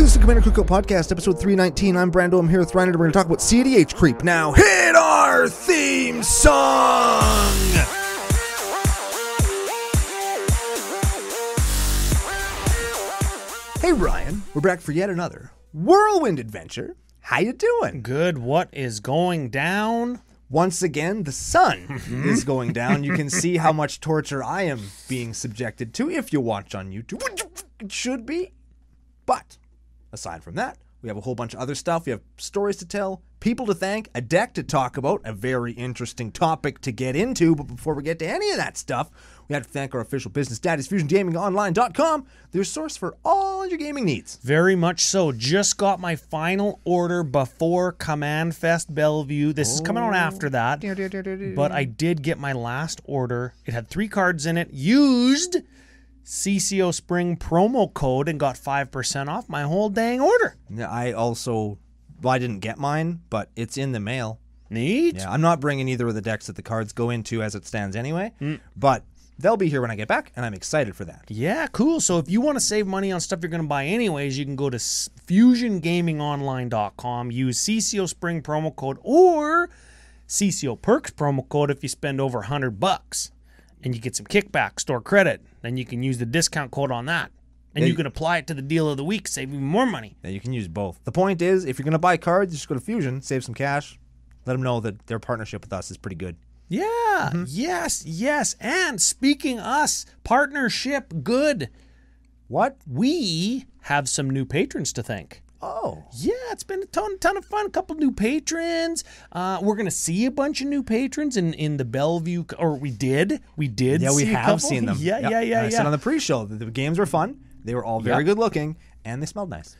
This is the Commander Cookout Podcast, episode 319. I'm Brando. I'm here with Ryan. We're going to talk about CADH creep. Now, hit our theme song! Hey, Ryan. We're back for yet another whirlwind adventure. How you doing? Good. What is going down? Once again, the sun is going down. You can see how much torture I am being subjected to if you watch on YouTube, which it should be. But aside from that, we have a whole bunch of other stuff. We have stories to tell, people to thank, a deck to talk about, a very interesting topic to get into. But before we get to any of that stuff, we have to thank our official business, Daddy'sFusionGamingOnline.com, their source for all your gaming needs. Very much so. Just got my final order before Command Fest Bellevue. This is coming out after that. But I did get my last order. It had 3 cards in it. Used CCO Spring promo code and got 5% off my whole dang order. Yeah, I didn't get mine, but it's in the mail. Neat. Yeah, I'm not bringing either of the decks that the cards go into as it stands anyway, but they'll be here when I get back, and I'm excited for that. Yeah, cool. So if you want to save money on stuff you're going to buy anyways, you can go to FusionGamingOnline.com, use CCO Spring promo code or CCO Perks promo code if you spend over $100, and you get some kickback, store credit. Then you can use the discount code on that, and you can apply it to the deal of the week, save even more money. Yeah, you can use both. The point is, if you're going to buy cards, just go to Fusion, save some cash, let them know that their partnership with us is pretty good. Yeah, yes. And speaking us, partnership good. What? We have some new patrons to thank. Oh. Yeah, it's been a ton of fun. A couple new patrons. We're going to see a bunch of new patrons in the Bellevue, or we did. Yeah, we have seen them. Yeah. I said on the pre-show that the games were fun. They were all very good looking, and they smelled nice.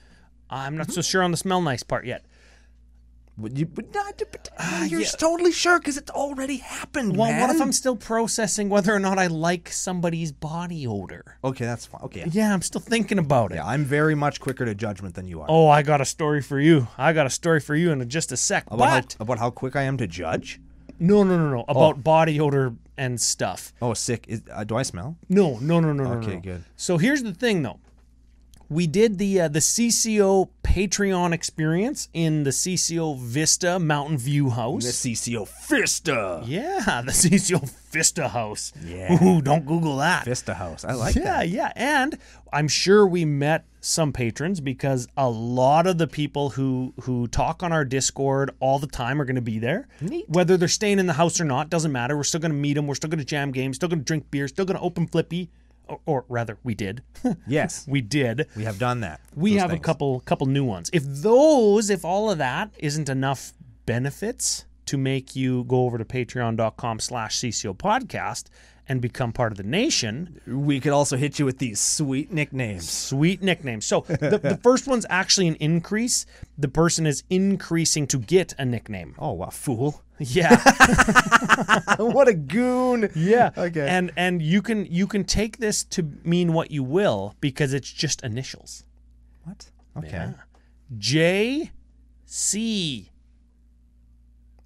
I'm not so sure on the smell nice part yet. You're totally sure because it's already happened, Well, man. what if I'm still processing whether or not I like somebody's body odor? Okay, that's fine. Okay. Yeah, I'm still thinking about it. Yeah, I'm very much quicker to judgment than you are. Oh, I got a story for you. in just a sec. About how quick I am to judge? No. About body odor and stuff. Oh, sick. Do I smell? No. Okay, good. So here's the thing, though. We did the CCO Patreon experience in the CCO Vista Mountain View house. The CCO Fista. Yeah, the CCO Vista house. Yeah. Ooh, don't Google that. Vista house. I like that. Yeah. And I'm sure we met some patrons because a lot of the people who talk on our Discord all the time are going to be there. Neat. Whether they're staying in the house or not, doesn't matter. We're still going to meet them. We're still going to jam games. Still going to drink beer. Still going to open Flippy. Or rather, we did. Yes. We did. We have done that. We have a couple new ones. If all of that isn't enough benefits to make you go over to patreon.com/CCO podcast and become part of the nation, we could also hit you with these sweet nicknames. So the first one's actually an increase. The person is increasing to get a nickname. Oh, wow, fool. Yeah. What a goon. Yeah. Okay. And you can take this to mean what you will because it's just initials. What? Okay. Yeah. JC.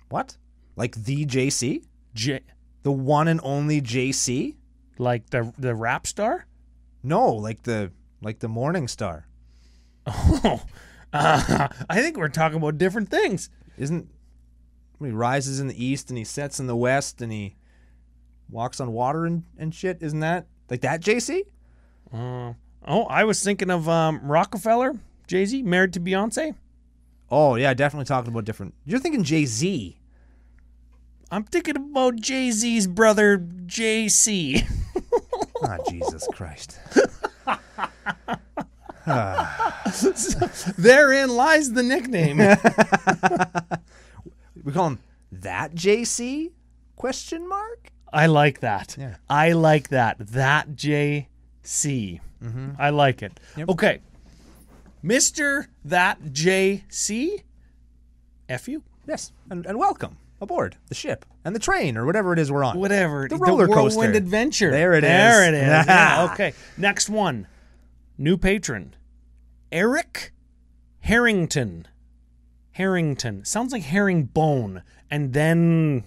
What? Like the JC? The one and only JC? Like the rap star? No, like the morning star. Oh. I think we're talking about different things. Isn't when he rises in the east and he sets in the west and he walks on water and shit? Isn't that like that JC? I was thinking of Rockefeller, Jay-Z, married to Beyonce. Oh, yeah, definitely talking about different. You're thinking Jay-Z. I'm thinking about Jay-Z's brother, JC. Ah, Jesus Christ. Therein lies the nickname. We call him that JC? Question mark? I like that. Yeah. I like that. That JC. Mm-hmm. I like it. Yep. Okay. Mr. That JC, F you. Yes, and welcome aboard the ship and the train or whatever it is we're on. Whatever. The roller coaster. Whirlwind adventure. There it is. There it is. Yeah, okay. Next one. New patron. Eric Harrington. Sounds like herringbone. And then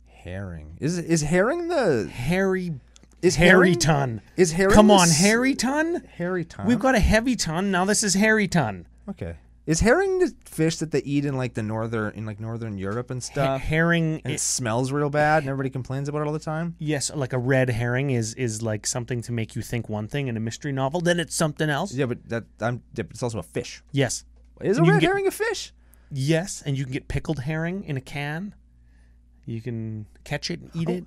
Herring. Is herring the Harry Is Hairy herring- ton. Is herring Come the on, s- hairy ton? Hairy ton. We've got a heavy ton. Now this is hairy ton. Okay. Is herring the fish that they eat in like northern Europe and stuff? Herring. And it smells real bad, and everybody complains about it all the time. Yes, like a red herring is like something to make you think one thing in a mystery novel, then it's something else. Yeah, but it's also a fish. Yes. Is a And you red can get- herring a fish? Yes, and you can get pickled herring in a can. You can catch it and eat it.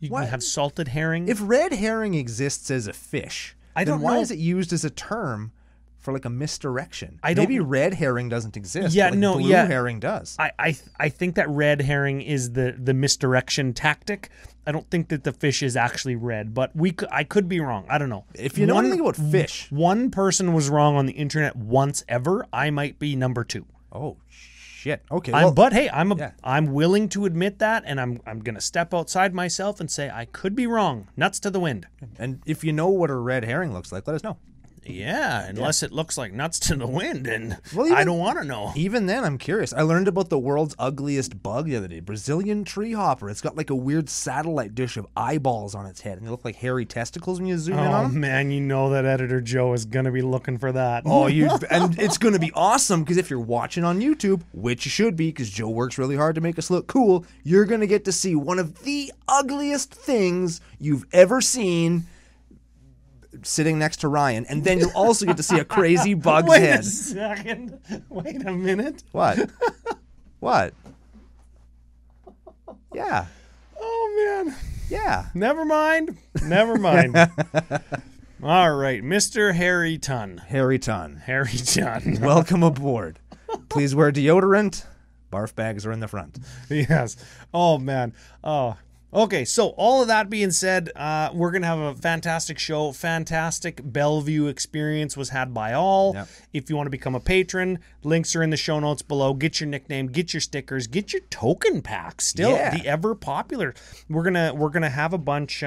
You can What? have salted herring. If red herring exists as a fish, I then don't why know. is it used as a term for like a misdirection? I don't- Maybe red herring doesn't exist. Yeah, but like no, blue yeah. herring does. I think that red herring is the misdirection tactic. I don't think that the fish is actually red, but I could be wrong. I don't know. If you know anything about fish, One person was wrong on the internet once ever. I might be number 2. oh shit. Okay, well, But hey, yeah. I'm willing to admit that, and I'm gonna step outside myself and say I could be wrong. Nuts to the wind. and if you know what a red herring looks like, let us know. Yeah, unless it looks like nuts to the wind, and Well, even- I don't want to know. Even then, I'm curious. I learned about the world's ugliest bug the other day, Brazilian tree hopper. It's got like a weird satellite dish of eyeballs on its head, and they look like hairy testicles when you zoom in Oh on them. man, you know that editor Joe is gonna be looking for that. Oh, and it's going to be awesome because if you're watching on YouTube, which you should be because Joe works really hard to make us look cool, you're going to get to see one of the ugliest things you've ever seen sitting next to Ryan, and then you'll also get to see a crazy bug's Wait head. a second. Wait a minute. What? What? Yeah. Oh man. Yeah. Never mind. Never mind. All right, Mr. Harry Ton. Harry Ton. Harry Ton. Welcome aboard. Please wear deodorant. Barf bags are in the front. Yes. Oh man. Oh. Okay, so all of that being said, we're going to have a fantastic show. Fantastic Bellevue experience was had by all. Yep. If you want to become a patron, links are in the show notes below. Get your nickname, get your stickers, get your token packs. Still Yeah. the ever popular. We're gonna have a bunch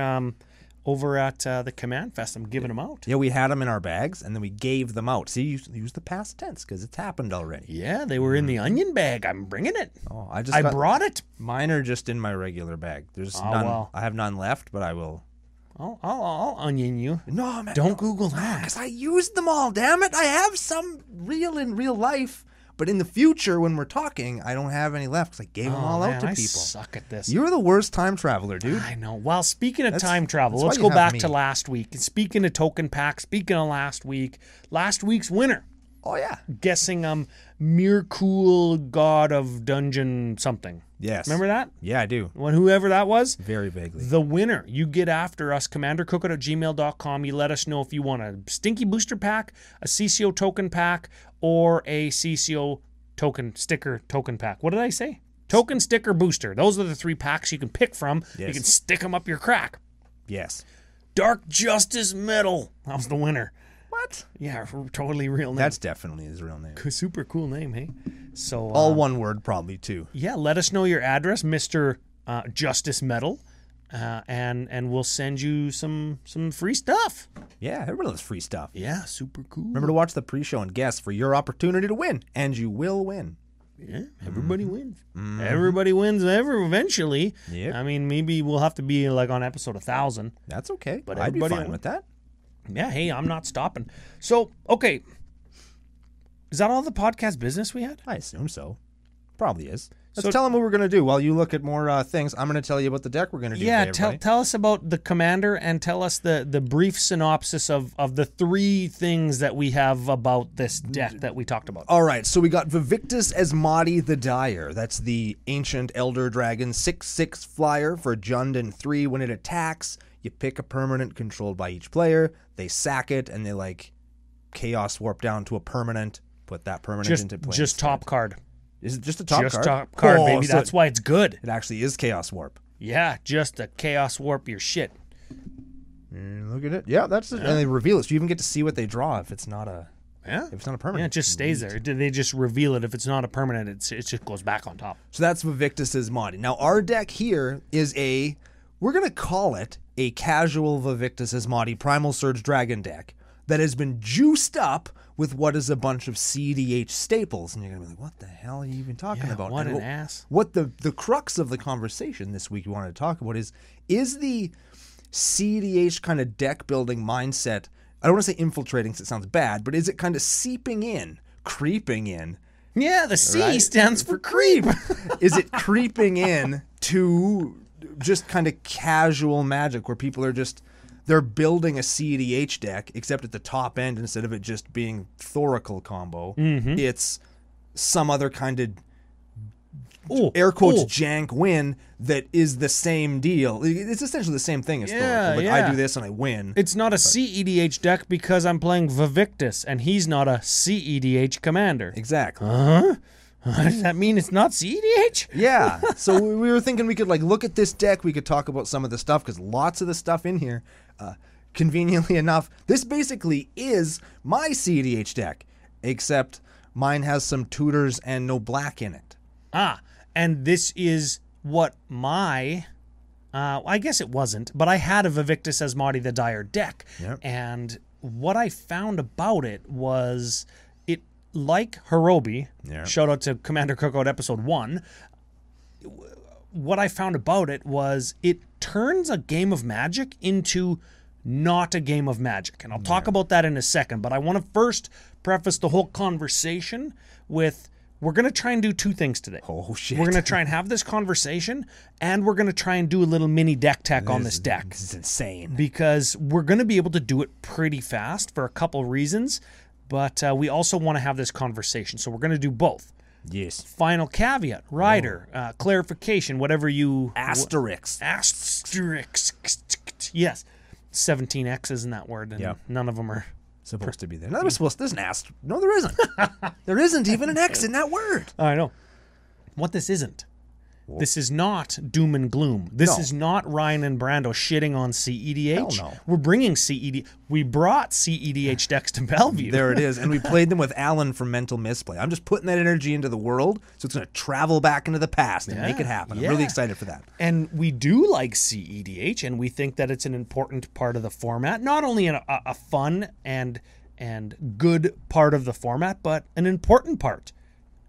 over at the Command Fest. I'm giving them out. Yeah, we had them in our bags, and then we gave them out. See, use the past tense because it's happened already. Yeah, they were in the onion bag. I'm bringing it. Oh, I just I got, brought it. mine are just in my regular bag. There's Oh, none. well. I have none left, but I will. I'll onion you. No, man. Don't Google that. Because I used them all. Damn it! I have some real in real life, but in the future when we're talking, I don't have any left because I gave them all Man, out to I people. suck at this. You're the worst time traveler, dude. I know. Well, speaking of That's- time travel, that's why let's you go have back me. to last week. And speaking of token pack, speaking of last week's winner, Oh yeah. guessing Mirkul God of Dungeon something. Yes. Remember that? Yeah, I do. When whoever that was? Very vaguely. The winner. You get after us, commandercookout@gmail.com. You let us know if you want a Stinky Booster Pack, a CCO token pack, or a CCO sticker token pack. What did I say? Token, sticker, booster. Those are the 3 packs you can pick from. You Yes. can stick them up your crack. Yes. Dark Justice Medal. That was the winner. What? Yeah, totally real name. That's definitely his real name. Super cool name, hey? So, All one word, probably too. yeah, let us know your address, Mr. Justice Medal, and we'll send you some free stuff. Yeah, everybody loves free stuff. Yeah, super cool. Remember to watch the pre-show and guess for your opportunity to win, and you will win. Yeah, everybody wins. Everybody wins eventually. Yep. I mean, maybe we'll have to be like on episode 1,000. That's okay. But I'd be everybody fine will. with that. Yeah, hey, I'm not stopping. So, okay. Is that all the podcast business we had? I assume so. Probably is. Let's So- tell them what we're going to do. While you look at more things, I'm going to tell you about the deck we're going to do Yeah, today, everybody. tell us about the commander and tell us the brief synopsis of the 3 things that we have about this deck that we talked about. All right, so we got Vivictus Asmati the Dire. That's the ancient elder dragon, 6/6 flyer for Jund and 3. When it attacks, you pick a permanent controlled by each player. They sack it and they like chaos warp down to a permanent. Put that permanent into play. Just instead. top card. Is it just a top Just card? top card, Oh, baby. so That's why it's good. it actually is chaos warp. Yeah, just a chaos warp your shit. Look at it. Yeah, that's it. And they reveal it. So you even get to see what they draw if it's not a Yeah. if it's not a permanent. Yeah, it just stays there. They just reveal it. If it's not a permanent, it just goes back on top. So that's Vivictus Asmati. Now our deck here is we're gonna call it a casual Vivictus Asmati Primal Surge Dragon deck that has been juiced up with what is a bunch of CDH staples. And you're gonna be like, what the hell are you even talking about? What And an ass. What the crux of the conversation this week we wanted to talk about is CEDH kind of deck building mindset, I don't want to say infiltrating because it sounds bad, but is it kind of seeping in, creeping in? Yeah, the C Right. stands for creep. Is it creeping in to just kind of casual Magic where people are just, they're building a CEDH deck, except at the top end, instead of it just being Thoracle combo, it's some other kind of air quotes jank win that is the same deal. It's essentially the same thing as Yeah, Thoracle. Like, I do this and I win. It's not a CEDH deck because I'm playing Vivictus, and he's not a CEDH commander. Exactly. Does that mean it's not CEDH? Yeah. So we were thinking we could like look at this deck. We could talk about some of the stuff because lots of the stuff in here, conveniently enough, this basically is my CEDH deck, except mine has some tutors and no black in it. And this is what my... I guess it wasn't, but I had a Vivictus Asmati the Dire deck. Yep. And what I found about it was it, like Hirobi, Yep. shout out to Commander Cookout episode 1, what I found about it was it turns a game of Magic into not a game of Magic. And I'll talk about that in a second, but I want to first preface the whole conversation with... We're going to try and do two things today. Oh, shit. We're going to try and have this conversation, and we're going to try and do a little mini deck tech on this deck. This is insane. Because we're going to be able to do it pretty fast for a couple reasons, but we also want to have this conversation. So we're going to do both. Yes. Final caveat, rider, clarification, whatever you... Asterix. Asterisk. Yes. 17 X's in that word, and Yep. none of them are... Supposed to be there. No, there's an asterisk. No, there isn't. There isn't even an X in that word. I know. What this isn't. This is not doom and gloom. This No. is not Ryan and Brando shitting on CEDH. Hell no. We're bringing CED. We brought CEDH decks to Bellevue. There it is. And we played them with Alan from Mental Misplay. I'm just putting that energy into the world, so it's going to travel back into the past and make it happen. I'm really excited for that. And we do like CEDH, and we think that it's an important part of the format. Not only a fun and good part of the format, but an important part.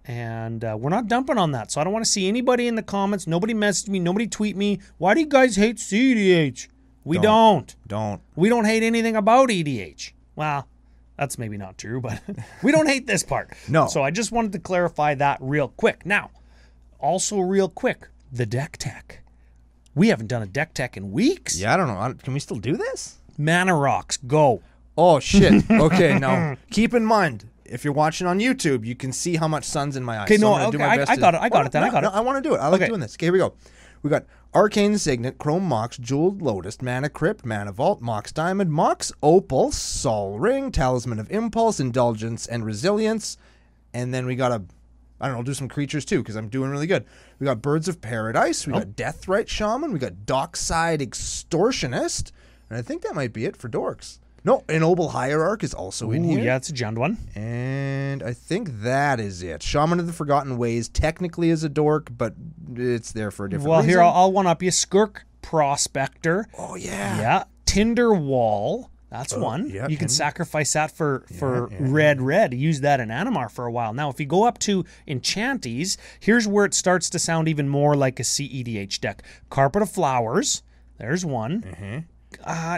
And we're not dumping on that. So I don't want to see anybody in the comments. Nobody message me. Nobody tweet me. Why do you guys hate CEDH? We don't. We don't hate anything about EDH. Well, that's maybe not true, but we don't hate this part. No. So I just wanted to clarify that real quick. Now, also real quick, the deck tech. We haven't done a deck tech in weeks. Yeah, I don't know. Can we still do this? Mana Rocks, go. Oh, shit. Okay, now, keep in mind, if you're watching on YouTube, you can see how much sun's in my eyes. Okay, no, I'm gonna do okay, my best I to- got it, I got it then, I got it. I want to do it. I like Okay. doing this. Okay, here we go. We got Arcane Signet, Chrome Mox, Jeweled Lotus, Mana Crypt, Mana Vault, Mox Diamond, Mox Opal, Sol Ring, Talisman of Impulse, Indulgence, and Resilience. And then we got do some creatures too, because I'm doing really good. We got Birds of Paradise, we got Deathrite Shaman, we got Dockside Extortionist, and I think that might be it for dorks. No, Ennoble Hierarch is also in Ooh, here. yeah, it's a jammed one. And I think that is it. Shaman of the Forgotten Ways technically is a dork, but it's there for a different Well, reason. here, I'll one-up you. Skirk Prospector. Oh, yeah. Yeah. Tinder Wall. That's one. yeah, You can Tinder. sacrifice that for red. Use that in Animar for a while. Now, if you go up to Enchanties, here's where it starts to sound even more like a CEDH deck. Carpet of Flowers. There's one. Mm-hmm.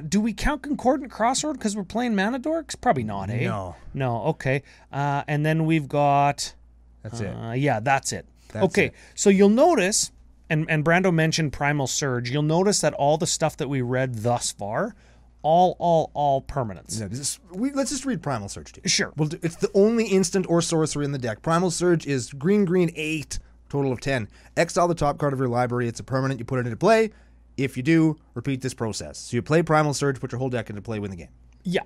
Do we count Concordant Crossroad because we're playing Mana Dorks? Probably not, eh? No, okay. And then we've got... That's it. Yeah, that's it. That's okay, it. so you'll notice, and Brando mentioned Primal Surge, you'll notice that all the stuff that we read thus far, all permanents. Yeah, let's just read Primal Surge to you. Sure. It's the only instant or sorcery in the deck. Primal Surge is green, 8, total of 10. Exile the top card of your library. It's a permanent. You put it into play. If you do, repeat this process. So you play Primal Surge, put your whole deck into play, win the game. Yeah,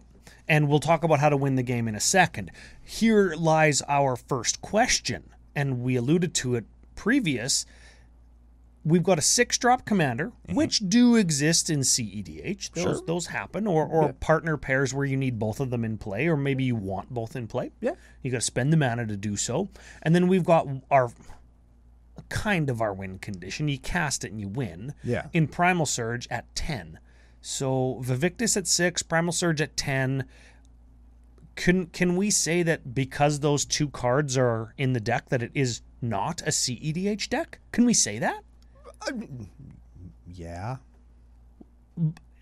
and we'll talk about how to win the game in a second. Here lies our first question, and we alluded to it previous. We've got a 6-drop commander, which do exist in CEDH. Those happen, or partner pairs where you need both of them in play, or maybe you want both in play. Yeah. You got to spend the mana to do so. And then we've got our win condition. You cast it and you win. Yeah. In Primal Surge at 10. So Vivictus at 6, Primal Surge at 10. Can we say that because those two cards are in the deck that it is not a CEDH deck? Can we say that? Yeah.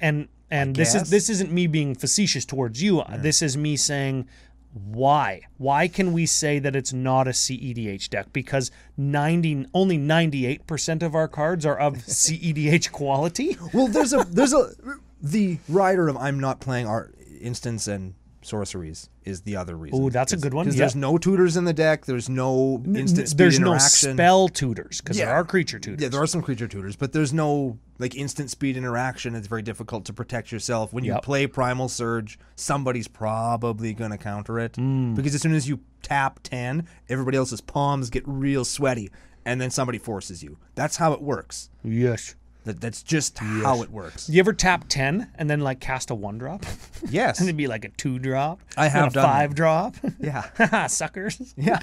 and this guess. isn't me being facetious towards you. This is me saying, why? Why can we say that it's not a CEDH deck? Because only 98% of our cards are of CEDH quality. Well, the rider of I'm not playing art instants and sorceries is the other reason. Oh, that's a good one. Because there's no tutors in the deck. There's no instant speed There's interaction. no spell tutors because there are creature tutors. Yeah, there are some creature tutors, but there's no like instant speed interaction. It's very difficult to protect yourself. When you play Primal Surge, somebody's probably going to counter it. Because as soon as you tap 10, everybody else's palms get real sweaty, and then somebody forces you. That's how it works. Yes. That's just how it works. You ever tap 10 and then like cast a 1-drop? Yes. And it'd be like a 2-drop? I have and a done that. 5-drop? Yeah. Suckers. Yeah.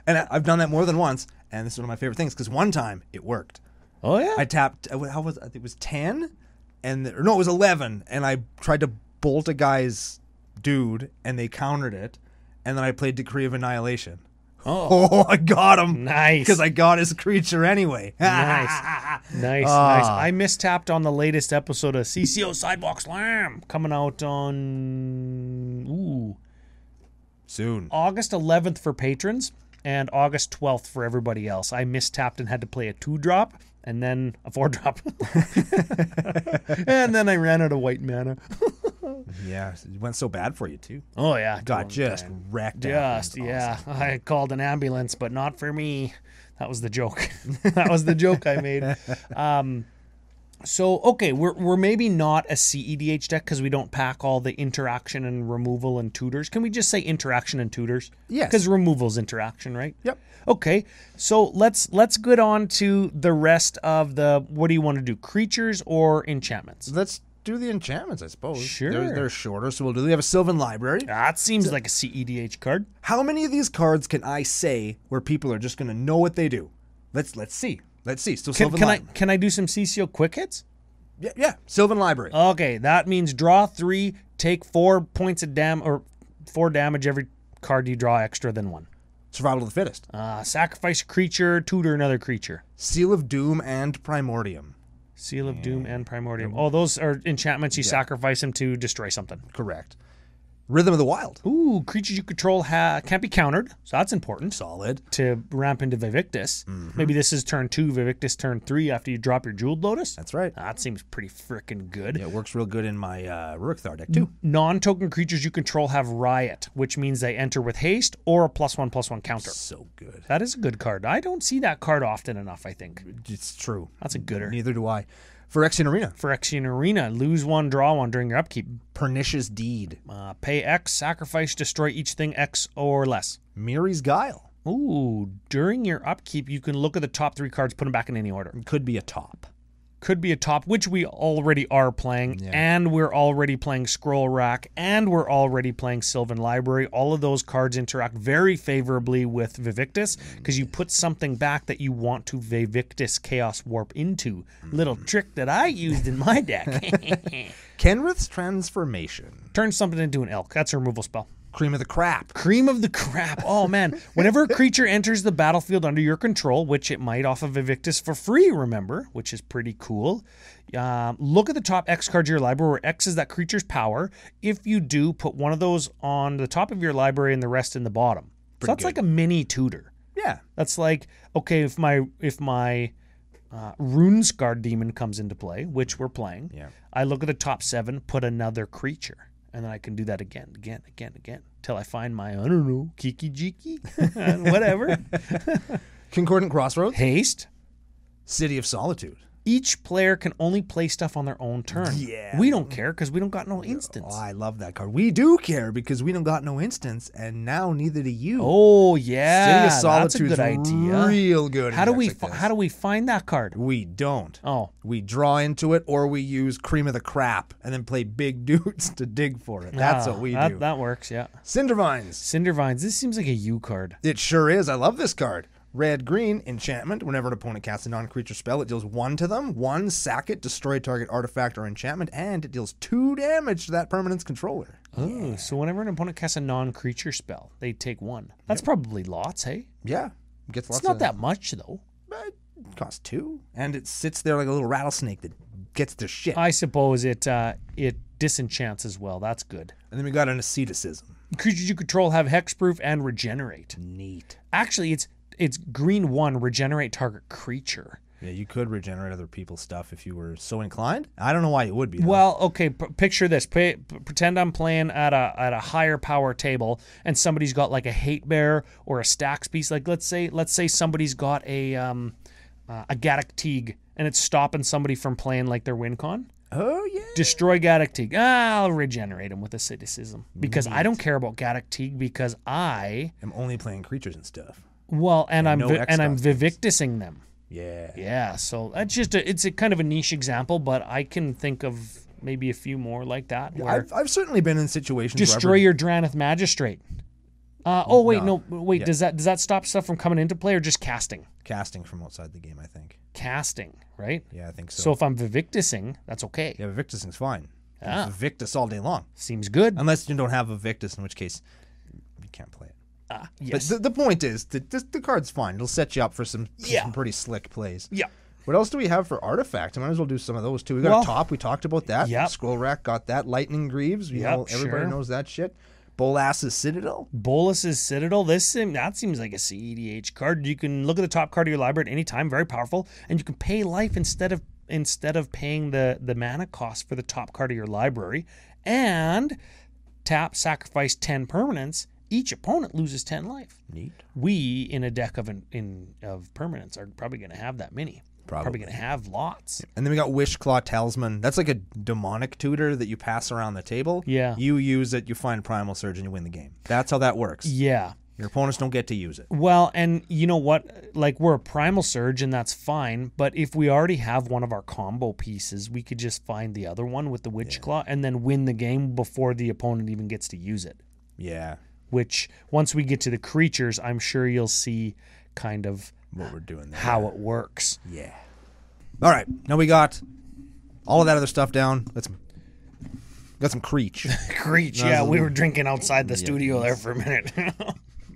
And I've done that more than once, and this is one of my favorite things, because one time it worked. Oh, yeah? I tapped, I think it was 10, it was 11, and I tried to bolt a guy's dude, and they countered it, and then I played Decree of Annihilation. Oh, I got him. Nice. Because I got his creature anyway. Nice. Nice. I mistapped on the latest episode of CCO Sidewalk Slam, coming out on Soon. August 11th for patrons and August 12th for everybody else. I mistapped and had to play a 2-drop and then a 4-drop. And then I ran out of white mana. Yeah, it went so bad for you, too. Oh, yeah. Got just wrecked. Just, yeah. I called an ambulance, but not for me. That was the joke. That was the joke I made. So, okay, we're maybe not a CEDH deck because we don't pack all the interaction and removal and tutors. Can we just say interaction and tutors? Yes. Because removal's interaction, right? Yep. Okay, so let's get on to the rest of the, what do you want to do, creatures or enchantments? Let's do the enchantments, I suppose. Sure. They're shorter, so we'll do. We have a Sylvan Library. That seems like a CEDH card. How many of these cards can I say where people are just going to know what they do? Let's see. So Sylvan Library. Can I do some CCO quick hits? Yeah. Sylvan Library. Okay, that means draw 3, take 4 points of damage, or 4 damage every card you draw extra than 1. Survival of the Fittest. Sacrifice a creature, tutor another creature. Seal of Doom and Primordium. Seal of Doom and Primordium. Oh, those are enchantments. You sacrifice them to destroy something. Correct. Rhythm of the Wild. Ooh, creatures you control can't be countered, so that's important. Solid. To ramp into Vivictus. Maybe this is turn 2, Vivictus turn 3 after you drop your Jeweled Lotus. That's right. That seems pretty freaking good. Yeah, it works real good in my Rurik deck, too. Non-token creatures you control have Riot, which means they enter with haste or a +1/+1 counter. So good. That is a good card. I don't see that card often enough, I think. It's true. That's a gooder. Neither do I. Phyrexian Arena. Phyrexian Arena, lose 1, draw 1 during your upkeep. Pernicious Deed. Pay X, sacrifice, destroy each thing X or less. Miri's Guile. Ooh, during your upkeep, you can look at the top 3 cards, put them back in any order. Could be a top. Could be a top, which we already are playing, and we're already playing Scroll Rack, and we're already playing Sylvan Library. All of those cards interact very favorably with Vivictus, because you put something back that you want to Vivictus Chaos Warp into. Little trick that I used in my deck. Kenrith's Transformation. Turn something into an elk. That's a removal spell. Cream of the Crap. Cream of the Crap. Oh, man. Whenever a creature enters the battlefield under your control, which it might off of Vivictus for free, remember, which is pretty cool. Look at the top X cards of your library, where X is that creature's power. If you do, put one of those on the top of your library and the rest in the bottom. So that's like a mini tutor. Yeah. That's like, okay, if my Runescarred Demon comes into play, which we're playing, I look at the top 7, put another creature. And then I can do that again, till I find my, I don't know, Kiki Jiki, whatever. Concordant Crossroads. Haste. City of Solitude. Each player can only play stuff on their own turn. Yeah. We don't care because we don't got no instance. Oh, I love that card. We do care because we don't got no instance, and now neither do you. Oh, yeah. City of Solitude's that's a good idea. Real good. How do we find that card? We don't. Oh. We draw into it, or we use Cream of the Crap and then play big dudes to dig for it. That's what we do. That works, yeah. Cindervines. Cindervines. This seems like a U card. It sure is. I love this card. Red-green, enchantment. Whenever an opponent casts a non-creature spell, it deals 1 to them. 1, sack it, destroy target artifact or enchantment, and it deals 2 damage to that permanent's controller. Oh, so whenever an opponent casts a non-creature spell, they take 1. That's probably lots, hey? Yeah. Gets lots it's not that much, though. It costs 2. And it sits there like a little rattlesnake that gets their shit. I suppose it disenchants as well. That's good. And then we got an asceticism. Creatures you control have hexproof and regenerate. Neat. Actually, it's green 1, regenerate target creature. Yeah, you could regenerate other people's stuff if you were so inclined. I don't know why you would be, though. Well, okay, picture this. Pretend I'm playing at a higher power table, and somebody's got like a hate bear or a stacks piece. Like let's say somebody's got a Gaddock Teague, and it's stopping somebody from playing like their win con. Oh, yeah. Destroy Gaddock Teague. I'll regenerate him with asceticism because I don't care about Gaddock Teague because I am only playing creatures and stuff. Well, and I'm no Vivictusing them. Yeah. Yeah, so that's just it's a kind of a niche example, but I can think of maybe a few more like that. Where I've certainly been in situations destroy your Drannith Magistrate. Yeah. Does that stop stuff from coming into play or just casting? Casting from outside the game, I think. Casting, right? Yeah, I think so. So if I'm Vivictusing, that's okay. Yeah, Vivictusing's fine. Ah. Vivictus all day long. Seems good. Unless you don't have a Victus, in which case you can't play it. Yes. But the point is, the card's fine. It'll set you up for some pretty slick plays. Yeah. What else do we have for artifacts? I might as well do some of those too. We got a top. We talked about that. Yep. Scroll Rack got that. Lightning Greaves. Everybody knows that shit. Bolas's Citadel. Bolas's Citadel. That seems like a CEDH card. You can look at the top card of your library at any time. Very powerful, and you can pay life instead of paying the mana cost for the top card of your library. And tap, sacrifice 10 permanents. Each opponent loses 10 life. Neat. We, in a deck of permanents, are probably going to have that many. Probably going to have lots. And then we got Wishclaw Talisman. That's like a demonic tutor that you pass around the table. Yeah. You use it, you find Primal Surge, and you win the game. That's how that works. Yeah. Your opponents don't get to use it. Well, and you know what? Like, we're a Primal Surge, and that's fine. But if we already have one of our combo pieces, we could just find the other one with the Witchclaw and then win the game before the opponent even gets to use it. Yeah. Which, once we get to the creatures, I'm sure you'll see kind of what we're doing there. How it works. Yeah. All right. Now we got all of that other stuff down. Got some Creech. Creech, yeah. We were drinking outside the studio there for a minute.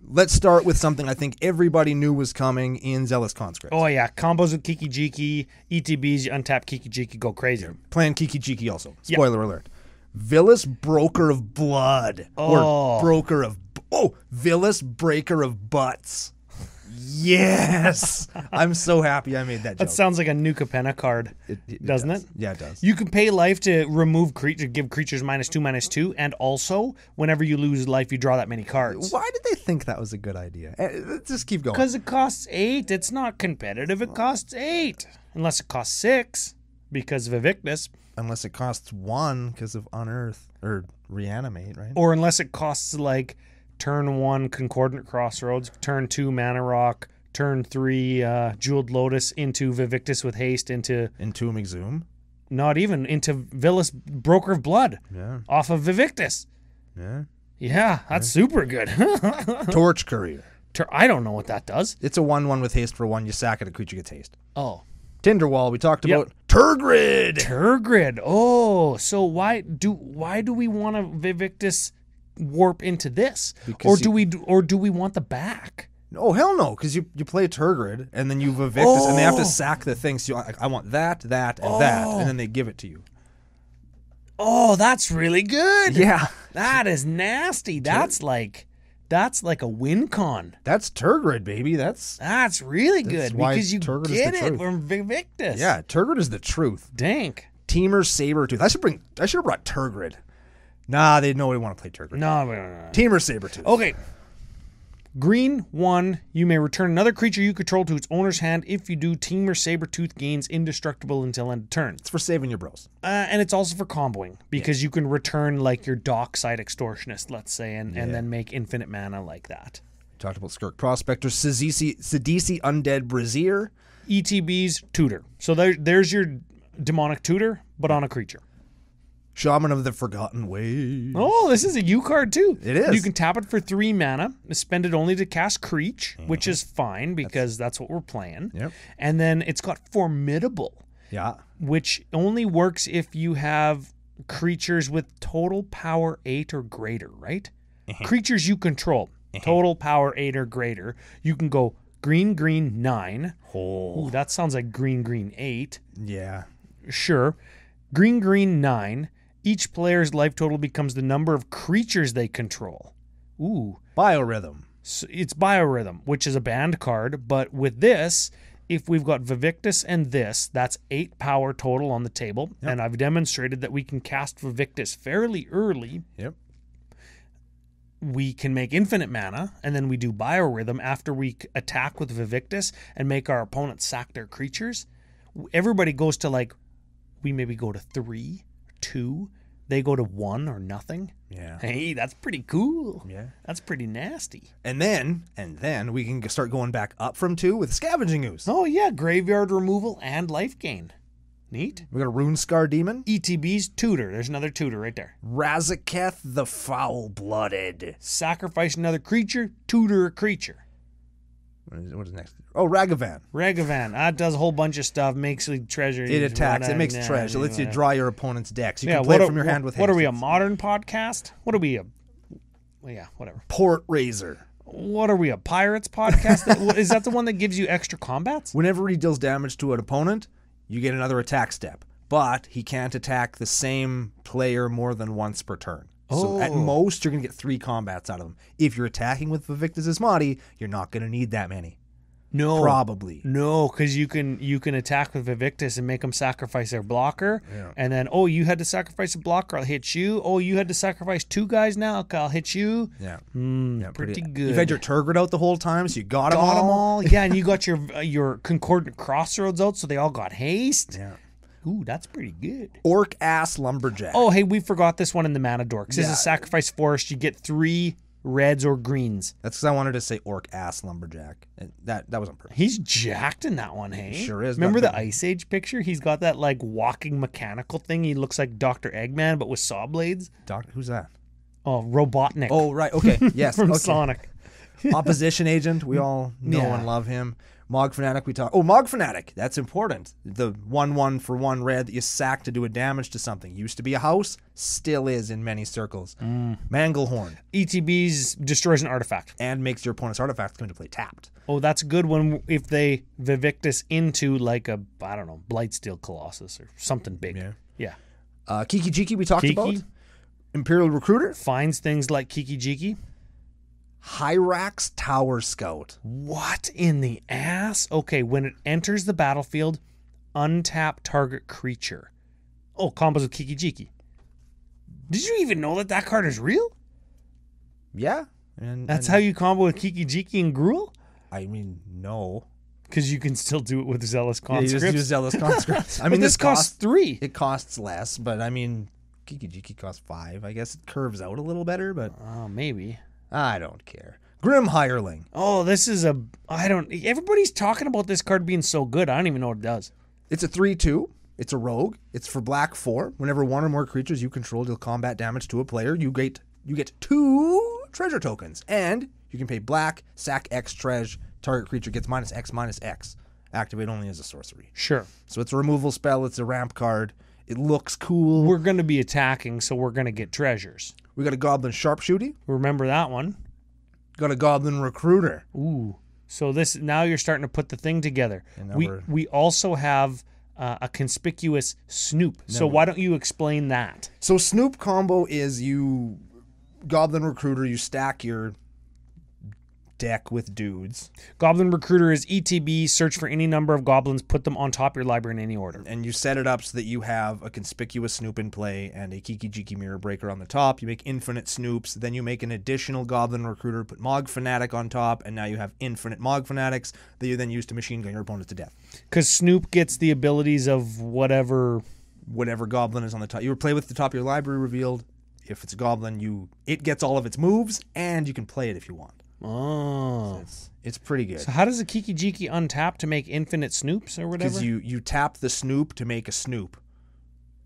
Let's start with something I think everybody knew was coming in Zealous Conscript. Oh, yeah. Combos with Kiki Jiki, ETBs, you untap Kiki Jiki, go crazy. Playing Kiki Jiki also. Spoiler alert. Villas Broker of Blood. Oh. Or Broker of... Villas Breaker of Butts. Yes! I'm so happy I made that joke. That sounds like a New Capenna card, doesn't it? Yeah, it does. You can pay life to remove give creatures -2/-2, and also, whenever you lose life, you draw that many cards. Why did they think that was a good idea? Let's just keep going. Because it costs 8. It's not competitive. It costs 8. Unless it costs 6, because of Evictus. Unless it costs 1 because of Unearth, or Reanimate, right? Or unless it costs, like... Turn 1, Concordant Crossroads. Turn 2, Mana Rock. Turn 3, Jeweled Lotus into Vivictus with haste into Exhume? Not even. Into Villas Broker of Blood. Yeah. Off of Vivictus. Yeah. Yeah, that's super good. Torch Courier. I don't know what that does. It's a 1/1 with haste for 1. You sack it, a creature gets haste. Oh. Tinderwall, we talked about. Turgrid! Turgrid. Oh, so why do we want to Vivictus warp into this, because do we want the back? Oh, hell no, because you play Turgrid and then you Vivictus and they have to sack the things. So I want that, and that, and then they give it to you. Oh, that's really good. Yeah, that is nasty. That's like a win con. That's Turgrid, baby. That's really good because you Turgrid get it from Vivictus. Yeah, Turgrid is the truth. Dank. Teamer Sabertooth. I should have brought Turgrid. Nah, they know we want to play Turgrid. No. Teamer Sabertooth. Okay. Green 1, you may return another creature you control to its owner's hand. If you do, Teamer Sabertooth gains indestructible until end of turn. It's for saving your bros. And it's also for comboing, because you can return like your Dockside Extortionist, let's say, and then make infinite mana like that. We talked about Skirk Prospector, Sidisi Undead Brazier. ETB's Tutor. So there's your demonic tutor, but on a creature. Shaman of the Forgotten Way. Oh, this is a U card too. It is. You can tap it for 3 mana, spend it only to cast Creech, which is fine because that's what we're playing. Yep. And then it's got Formidable. Yeah. Which only works if you have creatures with total power 8 or greater, right? Creatures you control, total power 8 or greater. You can go green 9. Oh. Ooh, that sounds like green 8. Yeah. Sure. Green, 9. Each player's life total becomes the number of creatures they control. Ooh. Biorhythm. So it's Biorhythm, which is a banned card. But with this, if we've got Vivictus and this, that's 8 power total on the table. Yep. And I've demonstrated that we can cast Vivictus fairly early. Yep. We can make infinite mana, and then we do Biorhythm after we attack with Vivictus and make our opponent sack their creatures. Everybody goes to like, we maybe go to 3, 2. They go to 1 or nothing. Yeah. Hey, that's pretty cool. Yeah. That's pretty nasty. And then we can start going back up from 2 with Scavenging Ooze. Oh, yeah. Graveyard removal and life gain. Neat. We got a Runescar Demon. ETB's Tutor. There's another Tutor right there. Razaketh the Foul-Blooded. Sacrifice another creature. Tutor a creature. What is next? Oh, Ragavan. Ragavan. That does a whole bunch of stuff. Makes the treasure. It attacks. It makes treasure. It lets you draw your opponent's decks. You can play it from your hand with haste. What are we, a modern podcast? What are we, whatever. Port Razor. What are we, a Pirates podcast? Is that the one that gives you extra combats? Whenever he deals damage to an opponent, you get another attack step. But he can't attack the same player more than once per turn. So at most, you're going to get 3 combats out of him. If you're attacking with Vivictus Asmati, you're not going to need that many. No. Probably. No, because you can attack with Vivictus and make them sacrifice their blocker. Yeah. And then, you had to sacrifice a blocker, I'll hit you. Oh, you had to sacrifice 2 guys now, okay, I'll hit you. Yeah. Pretty good. You've had your Turgid out the whole time, so you got them Got them all. all. Yeah, and you got your Concordant Crossroads out, so they all got haste. Yeah. Ooh, that's pretty good. Orc Ass Lumberjack. Oh, hey, we forgot this one in the Mana Dorks. This Yeah. is Sacrifice Forest. You get 3 reds or greens. That's because I wanted to say Orc Ass Lumberjack. And that was on purpose. He's jacked in that one, hey? He sure is. Remember Got the Ice Age picture? He's got that, like, walking mechanical thing. He looks like Dr. Eggman, but with saw blades. Who's that? Oh, Robotnik. Oh, right. Okay. Yes. From okay. Sonic. Opposition Agent. We all know Yeah. and love him. Mog Fanatic. Mog Fanatic. That's important. The 1/1 for 1 red that you sack to do a damage to something. Used to be a house. Still is in many circles. Manglehorn. ETBs destroys an artifact. And makes your opponent's artifacts come into play tapped. Oh, that's a good one if they Vivictus into like a, I don't know, Blightsteel Colossus or something big. Yeah. Kiki Jiki we talked Kiki. about. Imperial Recruiter. Finds things like Kiki Jiki. Hyrax Tower Scout. What in the ass? Okay, when it enters the battlefield, untap target creature. Oh, combos with Kiki Jiki. Did you even know that card is real? Yeah. That's how you combo with Kiki Jiki and Gruul? I mean, no. Because you can still do it with Zealous Yeah, you Conscripts. just use Zealous Conscripts. I But mean, this costs 3. It costs less, but I mean, Kiki Jiki costs 5. I guess it curves out a little better, but Oh, maybe. I don't care. Grim Hireling. Oh, this is everybody's talking about this card being so good. I don't even know what it does. It's a 3/2. It's a rogue. It's for black 4. Whenever 1 or more creatures you control deal combat damage to a player, you get 2 treasure tokens. And you can pay black, sack X treasure, target creature gets -X/-X. Activate only as a sorcery. Sure. So it's a removal spell. It's a ramp card. It looks cool. We're going to be attacking, so we're going to get treasures. We got a Goblin Sharpshooter. Remember that one? Got a Goblin Recruiter. Ooh. So now you're starting to put the thing together. And now We also have a conspicuous Snoop. So why don't you explain that? So Snoop combo is you Goblin Recruiter, you stack your deck with dudes. Goblin Recruiter is ETB, search for any number of goblins, put them on top of your library in any order. And you set it up so that you have a conspicuous Snoop in play and a Kiki Jiki Mirror Breaker on the top. You make infinite Snoops. Then you make an additional Goblin Recruiter, put Mog Fanatic on top, and now you have infinite Mog Fanatics that you then use to machine gun your opponents to death. Because Snoop gets the abilities of whatever Goblin is on the top. You play with the top of your library revealed. If it's a Goblin, it gets all of its moves, and you can play it if you want. Oh. It's pretty good. So how does a Kiki Jiki untap to make infinite Snoops or whatever? Because you tap the Snoop to make a Snoop.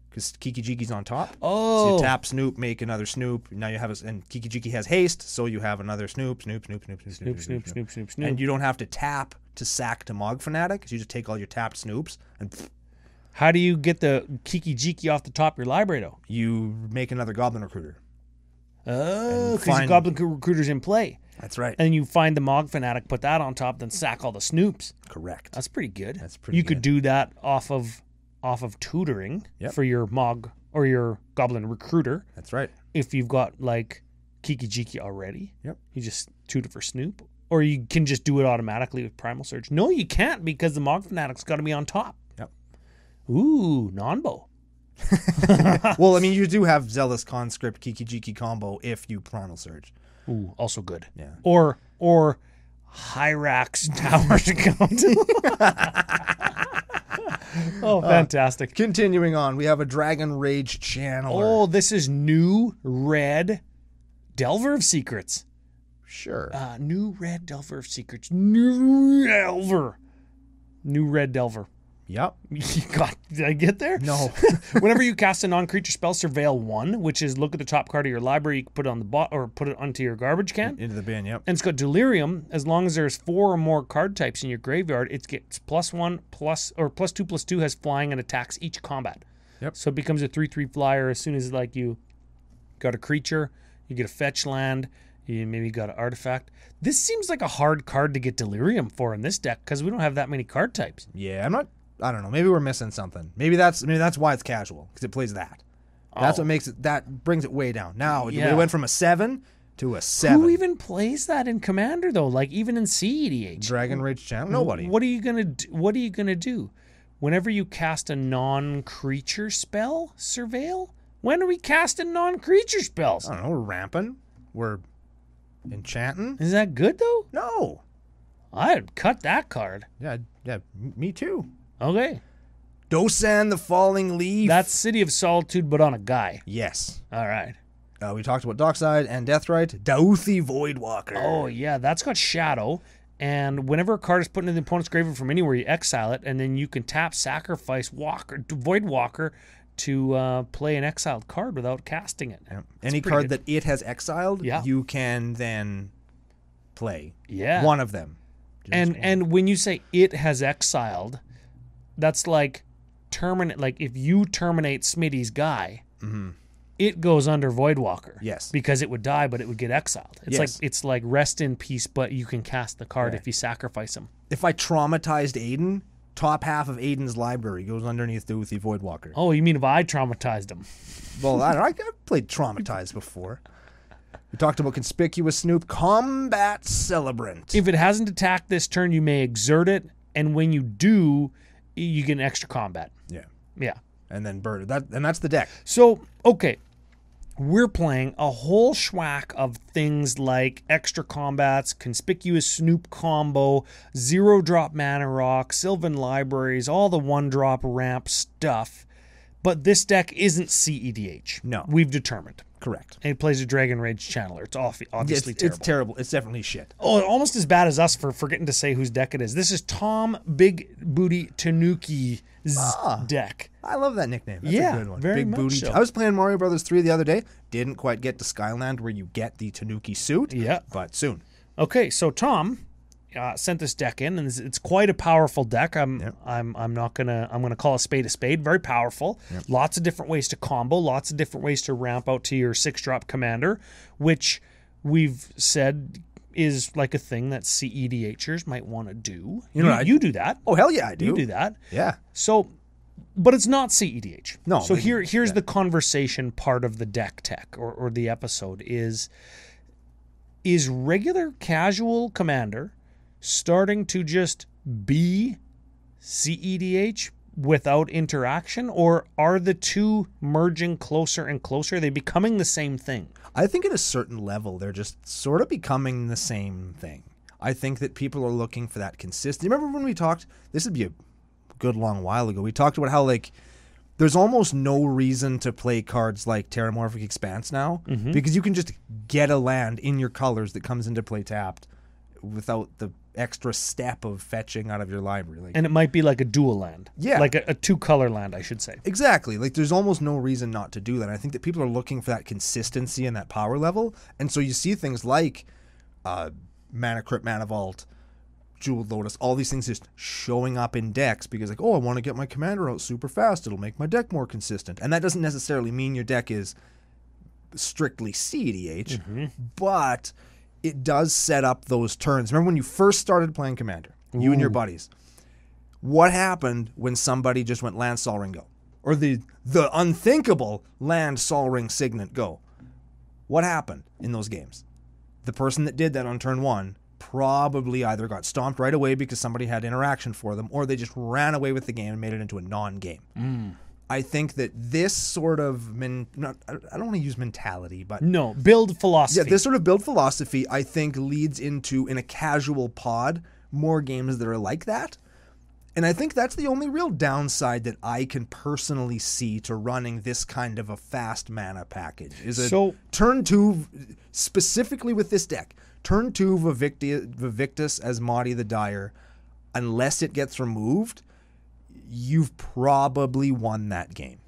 Because Kiki Jiki's on top. Oh. So you tap Snoop, make another Snoop. Now you have and Kiki Jiki has haste, so you have another Snoop. Snoop. And you don't have to tap to sack to Mog Fanatic. So you just take all your tapped Snoops and How do you get the Kiki Jiki off the top of your library, though? you make another Goblin Recruiter. Oh, because Goblin Recruiter's in play. That's right. And you find the Mog Fanatic, put that on top, then sack all the Snoops. Correct. That's pretty good. That's pretty You good. could do that off of off of tutoring Yep. for your Mog or your Goblin Recruiter. That's right. If you've got like Kiki Jiki already, Yep. you just tutor for Snoop. Or you can just do it automatically with Primal Surge. No, you can't because the Mog Fanatic's got to be on top. Yep. Ooh, Nonbo. Well, I mean, you do have Zealous Conscript Kiki Jiki combo if you Primal Surge. Ooh, also good. Yeah. Or Hyrax Tower account. Oh, fantastic. Continuing on, we have a Dragon Rage Channeler. Oh, this is new red Delver of Secrets. Sure. New red Delver of Secrets. New Delver. New red Delver. Yep. Did I get there? No. Whenever you cast a non-creature spell, surveil 1, which is look at the top card of your library, you can put it on the or put it onto your garbage can. Into the bin, yep. And it's got Delirium. As long as there's 4 or more card types in your graveyard, it gets +1, +2/+2 has flying and attacks each combat. Yep. So it becomes a 3/3 flyer as soon as like you got a creature, you get a fetch land, you maybe got an artifact. This seems like a hard card to get Delirium for in this deck because we don't have that many card types. Yeah, I don't know. Maybe we're missing something. Maybe that's why it's casual, because it plays that. That's what makes it, that brings it way down. Now, Yeah. we went from a 7 to a 7. Who even plays that in Commander though? Like even in CEDH? Dragon Rage Channel? Nobody. What are you gonna do? Whenever you cast a non-creature spell, surveil? When are we casting non-creature spells? I don't know. We're ramping. We're enchanting. Is that good though? No. I'd cut that card. Yeah, me too. Okay. Dosan the Falling Leaf. That's City of Solitude, but on a guy. Yes. All right. We talked about Dockside and Deathrite. Dauthi Voidwalker. Oh, yeah, that's got Shadow. And whenever a card is put into the opponent's graveyard from anywhere, you exile it, and then you can tap, sacrifice Voidwalker to play an exiled card without casting it. Yep. Any pretty card good. that it has exiled, Yeah. you can then play. Yeah. One of them. Just one. And when you say it has exiled, that's like terminate. Like if you terminate Smitty's guy, it goes under Voidwalker. Yes. because it would die, but it would get exiled. It's like rest in peace, but you can cast the card Yeah. if you sacrifice him. If I traumatized Aiden, top half of Aiden's library goes underneath Dauthi Voidwalker. Oh, you mean if I traumatized him? Well, I've played traumatized before. We talked about Conspicuous Snoop, Combat Celebrant. If it hasn't attacked this turn, you may exert it, and when you do, you get an extra combat. Yeah. Yeah. And then burn that, and that's the deck. So, okay, we're playing a whole schwack of things like extra combats, Conspicuous Snoop combo, 0-drop mana rock, Sylvan Libraries, all the 1-drop ramp stuff. But this deck isn't CEDH. No. We've determined. Correct. And it plays a Dragon Rage Channeler. It's obviously terrible. It's terrible. It's definitely shit. Oh, almost as bad as us for forgetting to say whose deck it is. This is Tom Big Booty Tanuki's deck. I love that nickname. That's Yeah, a good one. very Big much booty. so. I was playing Mario Brothers 3 the other day. Didn't quite get to Skyland where you get the Tanuki suit. Yeah. But soon. Okay, so Tom sent this deck in, and it's quite a powerful deck. I'm gonna call a spade. Very powerful. Lots of different ways to combo. Lots of different ways to ramp out to your 6-drop commander, which we've said is like a thing that CEDHers might want to do. You do that. Oh, hell yeah, I do. You do that. Yeah. So, but it's not CEDH. No, So they- here's the conversation part of the deck tech or the episode is regular casual commander starting to just be CEDH without interaction, or are the two merging closer and closer? Are they becoming the same thing? I think at a certain level, they're just sort of becoming the same thing. I think that people are looking for that consistency. Remember when we talked, this would be a good long while ago, we talked about how, like, there's almost no reason to play cards like Terramorphic Expanse now, because you can just get a land in your colors that comes into play tapped without the extra step of fetching out of your library. Like, And it might be like a dual land. Yeah. Like a 2-color land, I should say. exactly. Like, there's almost no reason not to do that. I think that people are looking for that consistency and that power level. And so you see things like Mana Crypt, Mana Vault, Jeweled Lotus, all these things just showing up in decks because, like, oh, I want to get my commander out super fast. It'll make my deck more consistent. And that doesn't necessarily mean your deck is strictly CEDH, but it does set up those turns. Remember when you first started playing Commander, you and your buddies, What happened when somebody just went land, Sol Ring, go? Or the unthinkable land, Sol Ring, Signet, go? What happened in those games? The person that did that on turn 1 probably either got stomped right away because somebody had interaction for them, or they just ran away with the game and made it into a non-game. I think that this sort of, I don't want to use mentality, but... No, build philosophy. Yeah, this sort of build philosophy, I think, leads into, in a casual pod, more games that are like that. And I think that's the only real downside that I can personally see to running this kind of a fast mana package. Turn 2, specifically with this deck, turn 2 Vivictus as Madi the Dyer, unless it gets removed, you've probably won that game.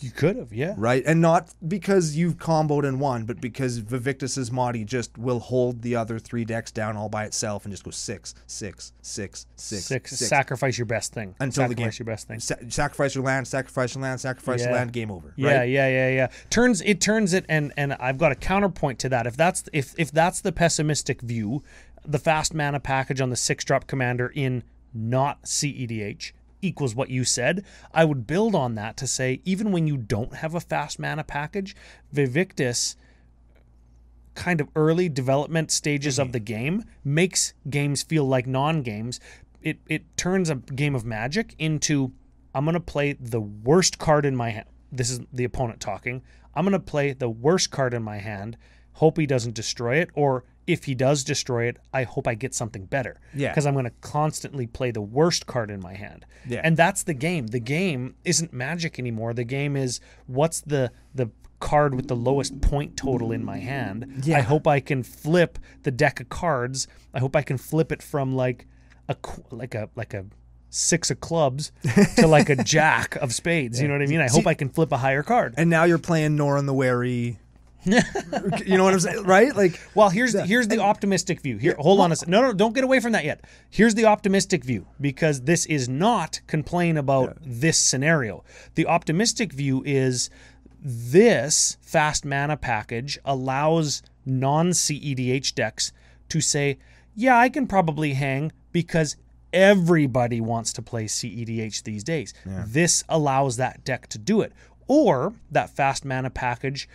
You could have, yeah. Right? And not because you've comboed and won, but because Vivictus's Madi just will hold the other 3 decks down all by itself and just go 6, 6, 6, 6, 6. Sacrifice your best thing. Until the game. Sacrifice your best thing. Sacrifice your land, sacrifice your land, sacrifice your land, game over. Yeah, Right? yeah. Turns it, and I've got a counterpoint to that. If that's the pessimistic view, the fast mana package on the 6-drop commander in not CEDH equals what you said, I would build on that to say, even when you don't have a fast mana package, Vivictus kind of early development stages of the game makes games feel like non-games. It turns a game of Magic into, I'm going to play the worst card in my hand. This is the opponent talking. I'm going to play the worst card in my hand, hope he doesn't destroy it, or if he does destroy it, I hope I get something better. Yeah. Because I'm going to constantly play the worst card in my hand. Yeah. And that's the game. The game isn't Magic anymore. The game is, what's the card with the lowest point total in my hand? Yeah. I hope I can flip the deck of cards. I hope I can flip it from like a 6 of clubs to like a jack of spades. You know what I mean? I hope I can flip a higher card. And now you're playing Norin the Wary. You know what I'm saying, right? Like, well, here's the optimistic view. Here, hold on a second. No, don't get away from that yet. Here's the optimistic view, because this is not complain about this scenario. The optimistic view is this fast mana package allows non-CEDH decks to say, yeah, I can probably hang because everybody wants to play CEDH these days. Yeah. This allows that deck to do it. Or that fast mana package